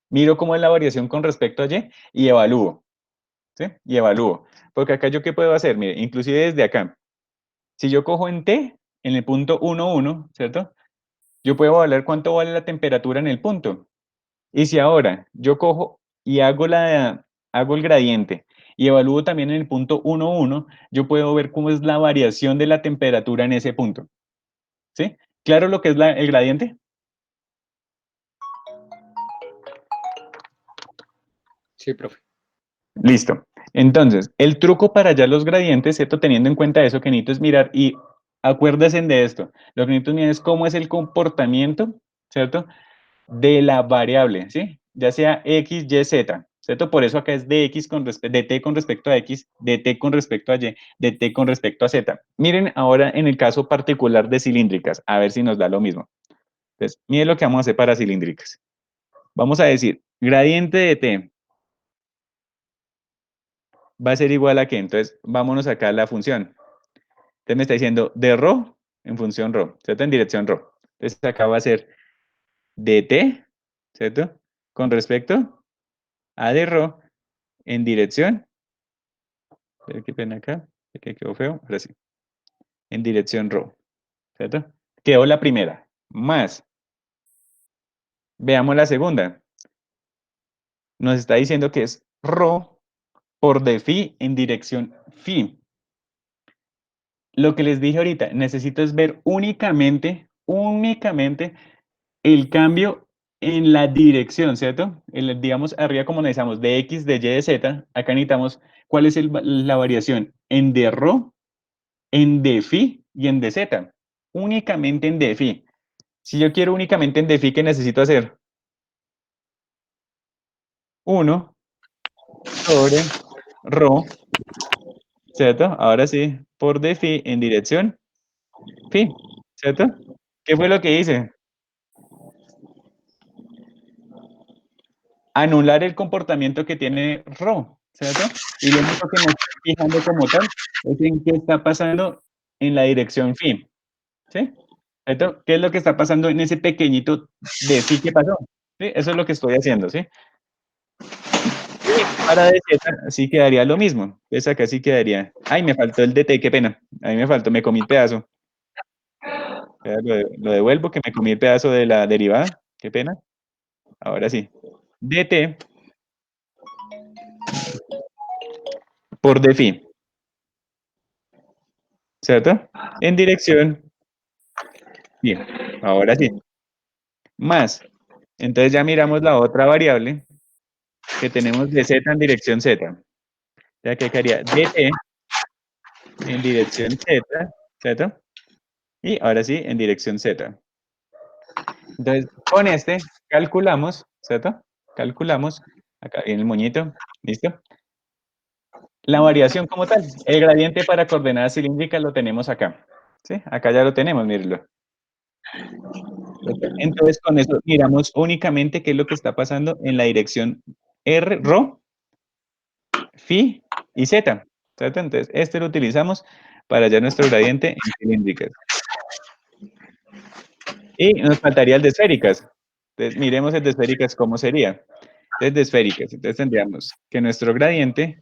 miro cómo es la variación con respecto a Y evalúo. ¿Sí? Y evalúo. Porque acá yo qué puedo hacer, mire, inclusive desde acá. Si yo cojo en T, en el punto 1, 1, ¿cierto? Yo puedo evaluar cuánto vale la temperatura en el punto. Y si ahora yo cojo y hago el gradiente y evalúo también en el punto 1, 1, yo puedo ver cómo es la variación de la temperatura en ese punto. ¿Sí? ¿Claro lo que es el gradiente? Sí, profe. Listo. Entonces, el truco para hallar los gradientes, ¿cierto? Teniendo en cuenta eso que necesito es mirar y acuérdense de esto. Lo que necesito mirar es cómo es el comportamiento, ¿cierto? De la variable, ¿sí? Ya sea x, y, z, ¿cierto? Por eso acá es de t con respecto a x, de t con respecto a y, de t con respecto a z. Miren ahora en el caso particular de cilíndricas, a ver si nos da lo mismo. Entonces, miren lo que vamos a hacer para cilíndricas. Vamos a decir, gradiente de t va a ser igual a qué. Entonces, vámonos acá a la función. Entonces me está diciendo de ρ en función ρ, ¿cierto? En dirección ρ. Entonces acá va a ser dt, ¿cierto? Con respecto a de ρ en dirección, qué pena acá, que quedó feo, ahora sí, en dirección ρ, ¿cierto? Quedó la primera, más, veamos la segunda, nos está diciendo que es ρ por de phi en dirección phi. Lo que les dije ahorita, necesito es ver únicamente el cambio en la dirección, ¿cierto? Digamos, arriba como necesitamos de x, de y, de z, acá necesitamos cuál es la variación en de ρ, en de phi y en de z. Únicamente en de phi. Si yo quiero únicamente en de phi, ¿qué necesito hacer? 1 sobre ρ, ¿cierto? Ahora sí, por de phi en dirección phi, ¿cierto? ¿Qué fue lo que hice? Anular el comportamiento que tiene ρ, ¿cierto? Y lo único que me estoy fijando como tal es en qué está pasando en la dirección phi, ¿sí? ¿Cierto? ¿Qué es lo que está pasando en ese pequeñito de phi que pasó? ¿Sí? Eso es lo que estoy haciendo, ¿sí? Y para de z sí quedaría lo mismo. Entonces acá sí quedaría. Ay, me faltó el dt, qué pena. A mí me faltó, me comí el pedazo. Lo devuelvo, que me comí el pedazo de la derivada. Qué pena. Ahora sí. dt por de phi, ¿cierto? En dirección, bien, ahora sí, más. Entonces ya miramos la otra variable, que tenemos de Z en dirección Z. Ya que quedaría dt en dirección Z, ¿cierto? Y ahora sí, en dirección Z. Entonces, con este calculamos, ¿cierto? Calculamos, acá viene el moñito, ¿listo? La variación como tal, el gradiente para coordenadas cilíndricas lo tenemos acá, ¿sí? Acá ya lo tenemos, mírenlo. Entonces, con eso miramos únicamente qué es lo que está pasando en la dirección R, ρ, phi y z, ¿cierto? Entonces, este lo utilizamos para hallar nuestro gradiente en cilíndricas. Y nos faltaría el de esféricas. Entonces, miremos el de esféricas cómo sería. Entonces, de esféricas. Entonces, tendríamos que nuestro gradiente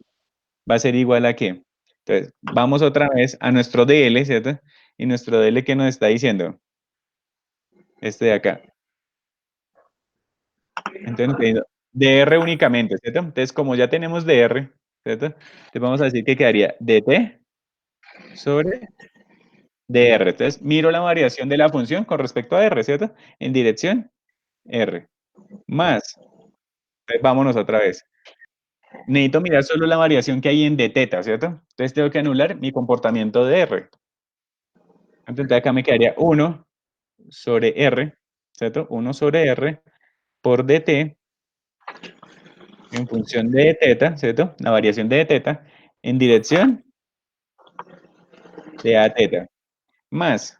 va a ser igual a ¿qué? Entonces, vamos otra vez a nuestro DL, ¿cierto? Y nuestro DL, ¿qué nos está diciendo? Este de acá. Entonces, DR únicamente, ¿cierto? Entonces, como ya tenemos DR, ¿cierto? Entonces, vamos a decir que quedaría DT sobre DR. Entonces, miro la variación de la función con respecto a R, ¿cierto? En dirección R. Más. Entonces, vámonos otra vez. Necesito mirar solo la variación que hay en dθ, ¿cierto? Entonces, tengo que anular mi comportamiento de R. Entonces, acá me quedaría 1 sobre R, ¿cierto? 1 sobre R por dt en función de θ, ¿cierto? La variación de θ en dirección de a θ. Más,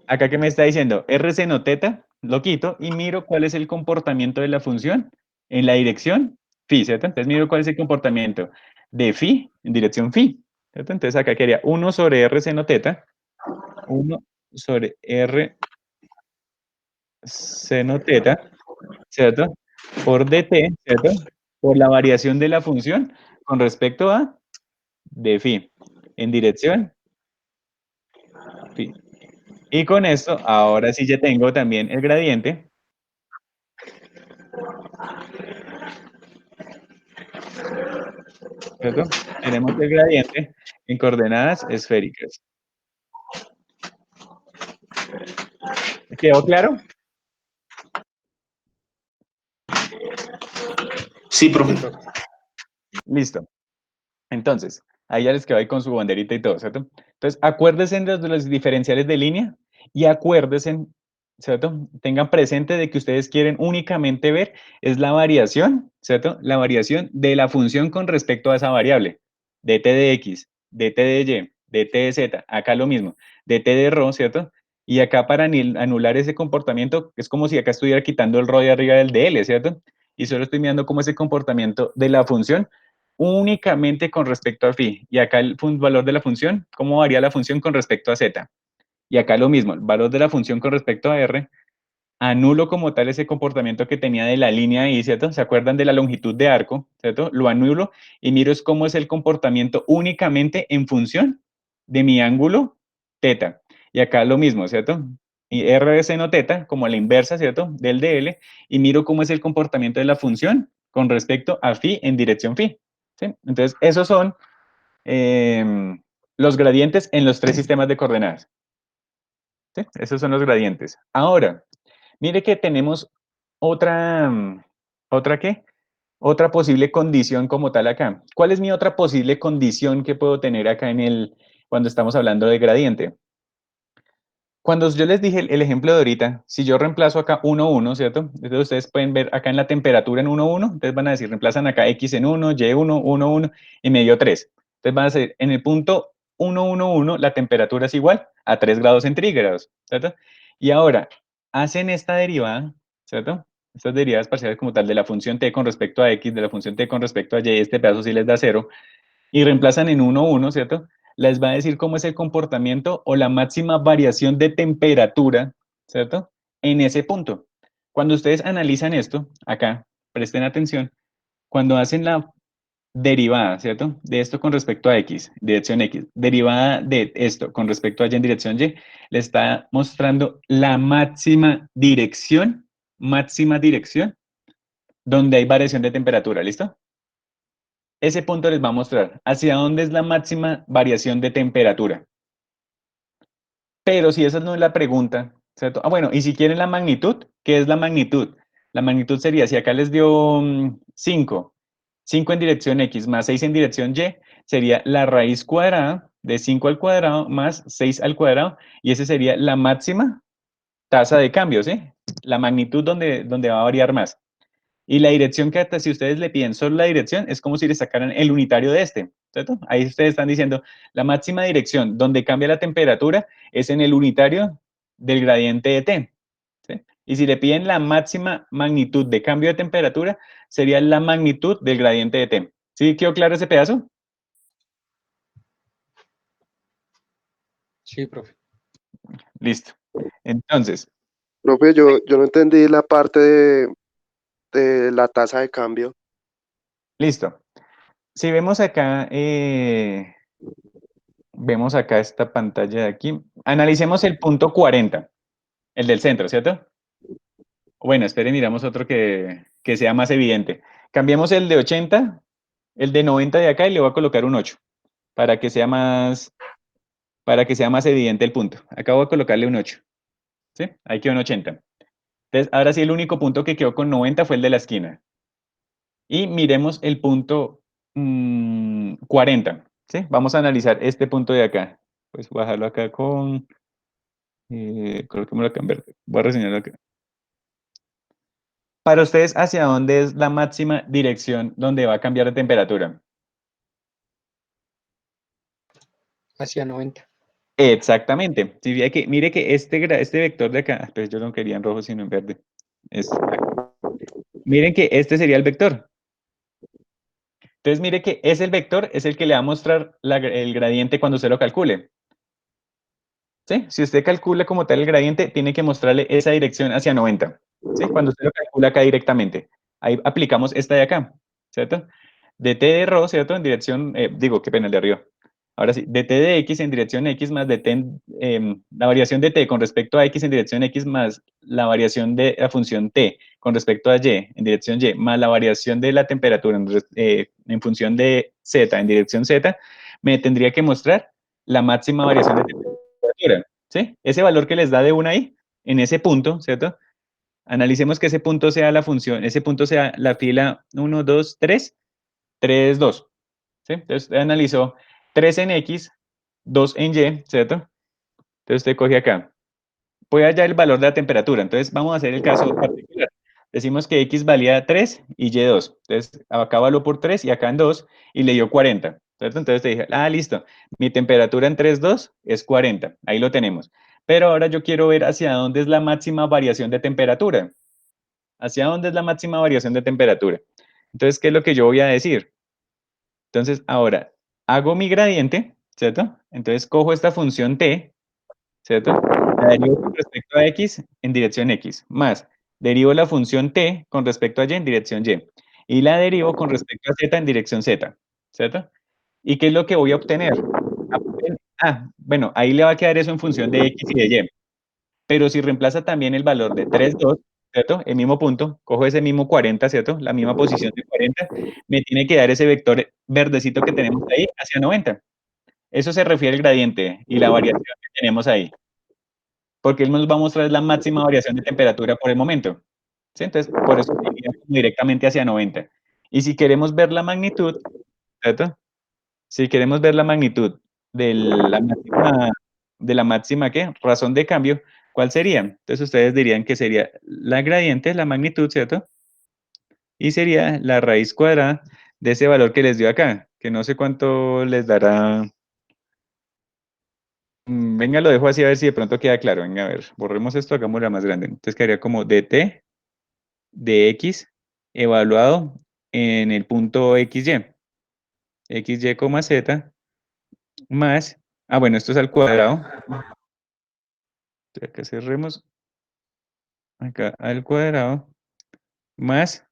acá que me está diciendo, R seno θ, lo quito y miro cuál es el comportamiento de la función en la dirección phi, ¿cierto? Entonces miro cuál es el comportamiento de phi en dirección phi, ¿cierto? Entonces acá quedaría 1 sobre R seno θ, 1 sobre R seno θ, ¿cierto? Por dt, ¿cierto? Por la variación de la función con respecto a de phi en dirección phi. Y con esto, ahora sí ya tengo también el gradiente. ¿Cierto? Tenemos el gradiente en coordenadas esféricas. ¿Quedó claro? Sí, profe. Listo. Entonces, ahí ya les quedó ahí con su banderita y todo, ¿cierto? Entonces, acuérdense de los diferenciales de línea y acuérdense, ¿cierto? Tengan presente de que ustedes quieren únicamente ver es la variación, ¿cierto? La variación de la función con respecto a esa variable. dt de x, dt de y, dt de z, acá lo mismo, dt de ρ, ¿cierto? Y acá para anular ese comportamiento, es como si acá estuviera quitando el ρ de arriba del dl, ¿cierto? Y solo estoy mirando cómo ese comportamiento de la función únicamente con respecto a phi. Y acá el valor de la función, cómo varía la función con respecto a z. Y acá lo mismo, el valor de la función con respecto a r, anulo como tal ese comportamiento que tenía de la línea y, ¿cierto? ¿Se acuerdan de la longitud de arco? ¿Cierto? Lo anulo y miro es cómo es el comportamiento únicamente en función de mi ángulo θ. Y acá lo mismo, ¿cierto? Y r de seno θ, como la inversa, ¿cierto? Del dl, y miro cómo es el comportamiento de la función con respecto a phi en dirección phi. ¿Sí? Entonces, esos son los gradientes en los tres sistemas de coordenadas. ¿Sí? Esos son los gradientes. Ahora, mire que tenemos otra, ¿otra qué? Otra posible condición como tal acá. ¿Cuál es mi otra posible condición que puedo tener acá cuando estamos hablando de gradiente? Cuando yo les dije el ejemplo de ahorita, si yo reemplazo acá 1, 1, ¿cierto? Entonces ustedes pueden ver acá en la temperatura en 1, 1, entonces van a decir, reemplazan acá X en 1, Y 1, 1, 1 y medio 3. Entonces van a decir, en el punto 1, 1, 1, la temperatura es igual a 3 grados centígrados, ¿cierto? Y ahora, hacen esta derivada, ¿cierto? Estas derivadas parciales como tal de la función t con respecto a x, de la función t con respecto a y, este pedazo sí les da 0, y reemplazan en 1, 1, ¿cierto? Les va a decir cómo es el comportamiento o la máxima variación de temperatura, ¿cierto? En ese punto. Cuando ustedes analizan esto, acá, presten atención, cuando hacen la derivada, ¿cierto? De esto con respecto a x, dirección x, derivada de esto con respecto a y en dirección y, le está mostrando la máxima dirección donde hay variación de temperatura, ¿listo? Ese punto les va a mostrar hacia dónde es la máxima variación de temperatura. Pero si esa no es la pregunta, ¿cierto? Ah, bueno, y si quieren la magnitud, ¿qué es la magnitud? La magnitud sería, si acá les dio 5, 5 en dirección X más 6 en dirección Y, sería la raíz cuadrada de 5 al cuadrado más 6 al cuadrado, y esa sería la máxima tasa de cambio, ¿sí? La magnitud donde va a variar más. Y la dirección que hasta si ustedes le piden solo la dirección, es como si le sacaran el unitario de este, ¿cierto? Ahí ustedes están diciendo, la máxima dirección donde cambia la temperatura es en el unitario del gradiente de T, ¿sí? Y si le piden la máxima magnitud de cambio de temperatura, sería la magnitud del gradiente de T. ¿Sí quedó claro ese pedazo? Sí, profe. Listo. Entonces, Profe, yo no entendí la parte de la tasa de cambio. listo. Si vemos acá, esta pantalla de aquí. Analicemos el punto 40, el del centro, ¿cierto? Bueno, esperen, miramos otro que sea más evidente. Cambiamos el de 80, el de 90 de acá y le voy a colocar un 8 para que sea más evidente el punto. Acá voy a colocarle un 8, ¿sí? Ahí quedó en 80. Entonces, ahora sí, el único punto que quedó con 90 fue el de la esquina. Y miremos el punto 40, ¿sí? Vamos a analizar este punto de acá. Pues bajarlo acá con... coloquémoslo acá en verde. Voy a reseñarlo acá. Para ustedes, ¿hacia dónde es la máxima dirección donde va a cambiar de temperatura? Hacia 90. Exactamente. Si mire que este vector de acá, pero yo no quería en rojo sino en verde. Miren que este sería el vector. Entonces mire que el vector es el que le va a mostrar el gradiente cuando usted lo calcule. ¿Sí? Si usted calcula como tal el gradiente, tiene que mostrarle esa dirección hacia 90. ¿Sí? Cuando usted lo calcula acá directamente. Ahí aplicamos esta de acá, ¿cierto? De t de rho, ¿cierto? En dirección, qué pena, el de arriba. Ahora sí, de t de x en dirección x más de t, la variación de t con respecto a x en dirección x más la variación de la función t con respecto a y en dirección y más la variación de la temperatura en función de z en dirección z, me tendría que mostrar la máxima variación de temperatura, ¿sí? Ese valor que les da de una ahí, en ese punto, ¿cierto? Analicemos que ese punto sea la función, ese punto sea la fila 1, 2, 3, 3, 2. ¿Sí? Entonces usted analizó 3 en X, 2 en Y, ¿cierto? Entonces usted coge acá. Puede hallar el valor de la temperatura. Entonces vamos a hacer el caso particular. Decimos que X valía 3 y Y 2. Entonces acá evaluó por 3 y acá en 2 y le dio 40. ¿Cierto? Entonces te dije, listo. Mi temperatura en 3, 2 es 40. Ahí lo tenemos. Pero ahora yo quiero ver hacia dónde es la máxima variación de temperatura. ¿Hacia dónde es la máxima variación de temperatura? Entonces, ¿qué es lo que yo voy a decir? Entonces, ahora, hago mi gradiente, ¿cierto? Entonces, cojo esta función t, ¿cierto? La derivo con respecto a x en dirección x, más derivo la función t con respecto a y en dirección y, y la derivo con respecto a z en dirección z, ¿cierto? ¿Y qué es lo que voy a obtener? Bueno, ahí le va a quedar eso en función de x y de y. Pero si reemplaza también el valor de 3, 2, ¿cierto? El mismo punto, cojo ese mismo 40, ¿cierto? La misma posición de 40, me tiene que dar ese vector verdecito que tenemos ahí hacia 90. Eso se refiere al gradiente y la variación que tenemos ahí. Porque él nos va a mostrar la máxima variación de temperatura por el momento. ¿Sí? Entonces, por eso iría directamente hacia 90. Y si queremos ver la magnitud, ¿cierto? Si queremos ver la magnitud de la máxima, ¿qué? Razón de cambio, ¿cuál sería? Entonces ustedes dirían que sería la gradiente, la magnitud, ¿cierto? Y sería la raíz cuadrada de ese valor que les dio acá, que no sé cuánto les dará. Venga, lo dejo así a ver si de pronto queda claro. Venga, a ver, borremos esto, hagámosla más grande. Entonces quedaría como dt de x evaluado en el punto xy, z más, bueno, esto es al cuadrado. Acá cerremos, acá al cuadrado, más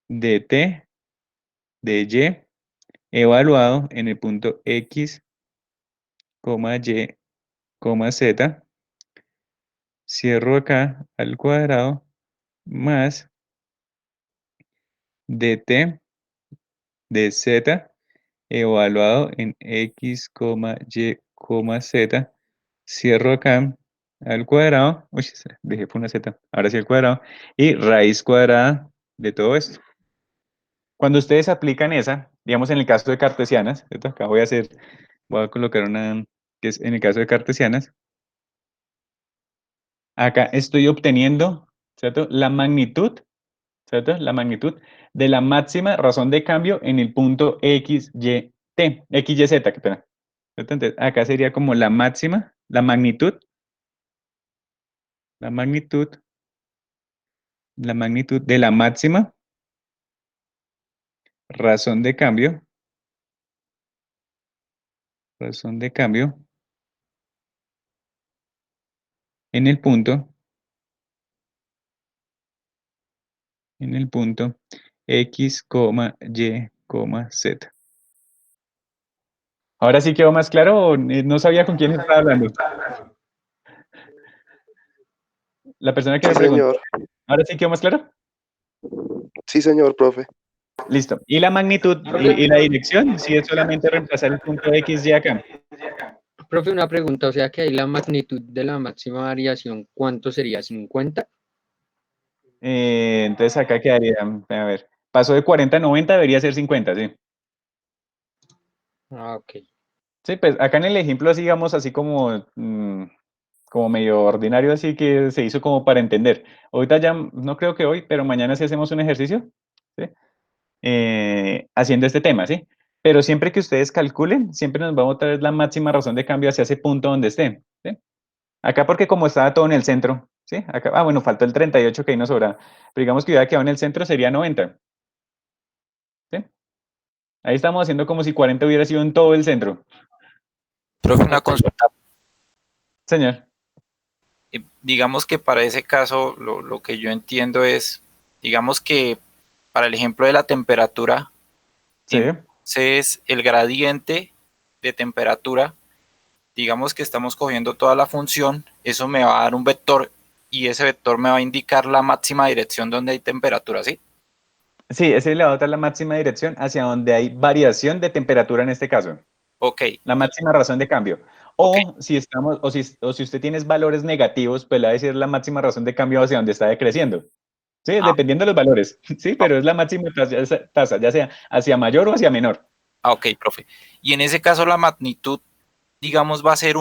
dt de y evaluado en el punto x, y, z, cierro acá al cuadrado, más dt de z evaluado en x, y, z, cierro acá al cuadrado, uy, dejé por una z, ahora sí al cuadrado, y raíz cuadrada de todo esto. Cuando ustedes aplican esa, digamos en el caso de cartesianas, ¿cierto? Acá voy a colocar una, que es en el caso de cartesianas, acá estoy obteniendo, ¿cierto? La magnitud, ¿cierto? La magnitud de la máxima razón de cambio en el punto x, y, t, x, y, z, qué pena. ¿Cierto? Entonces, acá sería como la máxima, la magnitud de la máxima razón de cambio en el punto x, y, z. ¿Ahora sí quedó más claro o no sabía con quién estaba hablando? La persona que Sí, me preguntó. señor. ¿Ahora sí quedó más claro? Sí, señor, profe. Listo. ¿Y la magnitud y la dirección? Sí, es solamente reemplazar el punto x, y acá. Profe, una pregunta, o sea que ahí la magnitud de la máxima variación, ¿cuánto sería? ¿50? Entonces acá quedaría, a ver, pasó de 40 a 90, debería ser 50, sí. Ah, ok. Sí, pues acá en el ejemplo así, digamos, así como, como medio ordinario, así que se hizo como para entender. Ahorita ya, no creo que hoy, pero mañana sí hacemos un ejercicio, ¿sí? Haciendo este tema, ¿sí? Pero siempre que ustedes calculen, siempre nos va a botar la máxima razón de cambio hacia ese punto donde esté, ¿sí? Acá porque como estaba todo en el centro, ¿sí? Acá, bueno, faltó el 38 que ahí nos sobra. Pero digamos que hubiera quedado en el centro sería 90, ¿sí? Ahí estamos haciendo como si 40 hubiera sido en todo el centro. Profe, una Ok. consulta. Señor. Digamos que para ese caso lo que yo entiendo es, digamos que para el ejemplo de la temperatura, Sí. entonces el gradiente de temperatura, digamos que estamos cogiendo toda la función, eso me va a dar un vector y ese vector me va a indicar la máxima dirección donde hay temperatura, ¿sí? Sí, ese le va a botar la máxima dirección hacia donde hay variación de temperatura en este caso. Ok. La máxima razón de cambio. Ok. O si estamos, o si usted tiene valores negativos, pues le va a decir la máxima razón de cambio hacia donde está decreciendo. Sí, Ah, dependiendo de los valores. Sí, pero es la máxima tasa, ya sea hacia mayor o hacia menor. ok, profe. Y en ese caso la magnitud, digamos, va a ser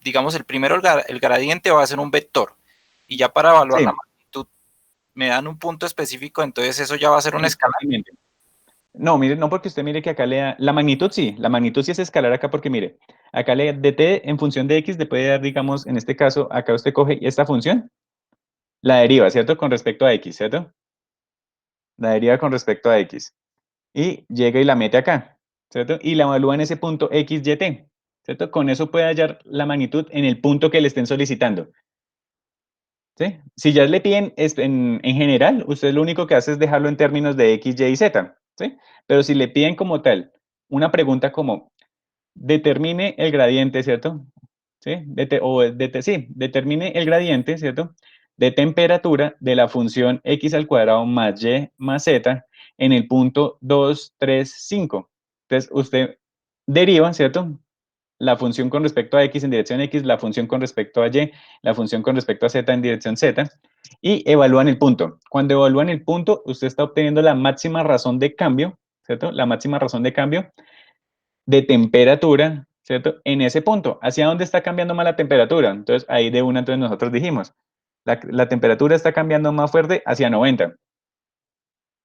digamos, el primero, el gradiente va a ser un vector. Y ya para evaluar Sí. la magnitud, me dan un punto específico, entonces eso ya va a ser una escala. Exactamente. No, mire, no porque usted mire que acá lea la magnitud sí es escalar acá porque mire, acá le de t en función de x le puede dar, digamos, en este caso, acá usted coge esta función, la deriva, ¿cierto? Con respecto a x, ¿cierto? La deriva con respecto a x. Y llega y la mete acá, ¿cierto? Y la evalúa en ese punto x, y, t, ¿cierto? Con eso puede hallar la magnitud en el punto que le estén solicitando. ¿Sí? Si ya le piden en general, usted lo único que hace es dejarlo en términos de x, y, z, ¿sí? Pero si le piden como tal una pregunta como determine el gradiente, ¿cierto? ¿Sí? Sí, determine el gradiente, ¿cierto? De temperatura de la función x al cuadrado más y más z en el punto 2, 3, 5. Entonces, usted deriva, ¿cierto? La función con respecto a x en dirección x, la función con respecto a y, la función con respecto a z en dirección z, y evalúan el punto. Cuando evalúan el punto, usted está obteniendo la máxima razón de cambio, ¿cierto? La máxima razón de cambio de temperatura, ¿cierto? En ese punto. ¿Hacia dónde está cambiando más la temperatura? Entonces, ahí de una, entonces nosotros dijimos, la temperatura está cambiando más fuerte hacia 90.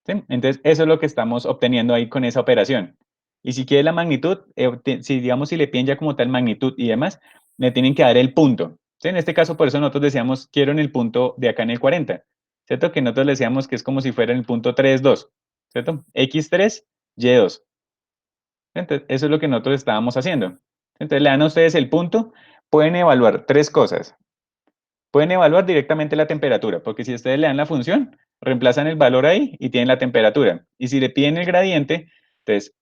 ¿Sí? Entonces, eso es lo que estamos obteniendo ahí con esa operación. Y si quiere la magnitud, si digamos, si le piden ya como tal magnitud y demás, le tienen que dar el punto. ¿Sí? En este caso, por eso nosotros decíamos, quiero en el punto de acá en el 40, ¿cierto? Que nosotros le decíamos que es como si fuera en el punto 3, 2, ¿cierto? X3, Y2. Entonces, eso es lo que nosotros estábamos haciendo. Entonces, le dan a ustedes el punto, pueden evaluar tres cosas. Pueden evaluar directamente la temperatura, porque si ustedes le dan la función, reemplazan el valor ahí y tienen la temperatura. Y si le piden el gradiente, entonces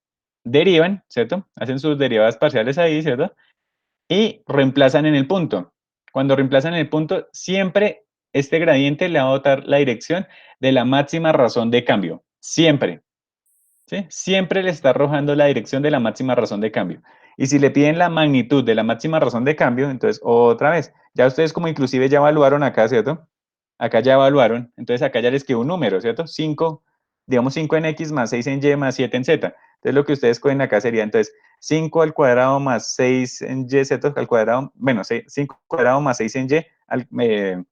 derivan, ¿cierto? Hacen sus derivadas parciales ahí, ¿cierto? Y reemplazan en el punto. Cuando reemplazan en el punto, siempre este gradiente le va a botar la dirección de la máxima razón de cambio. Siempre. ¿Sí? Siempre le está arrojando la dirección de la máxima razón de cambio. Y si le piden la magnitud de la máxima razón de cambio, entonces otra vez, Ya ustedes como inclusive ya evaluaron acá, ¿cierto? Acá ya evaluaron, entonces acá ya les quedó un número, ¿cierto? 5, digamos 5 en X más 6 en Y más 7 en Z. Entonces lo que ustedes cogen acá sería entonces 5 al cuadrado más 6 en Y, ¿cierto? Al cuadrado, bueno, 5 al cuadrado más 6 en Y,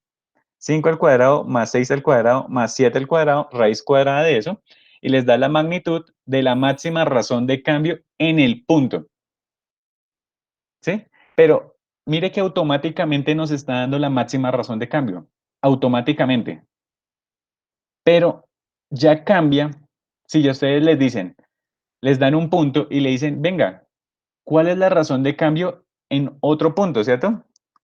5 al cuadrado más 6 al cuadrado más 7 al cuadrado, raíz cuadrada de eso, y les da la magnitud de la máxima razón de cambio en el punto. ¿Sí? Pero mire que automáticamente nos está dando la máxima razón de cambio. Automáticamente. Pero ya cambia si ya ustedes les dicen, les dan un punto y le dicen, venga, ¿cuál es la razón de cambio en otro punto, cierto?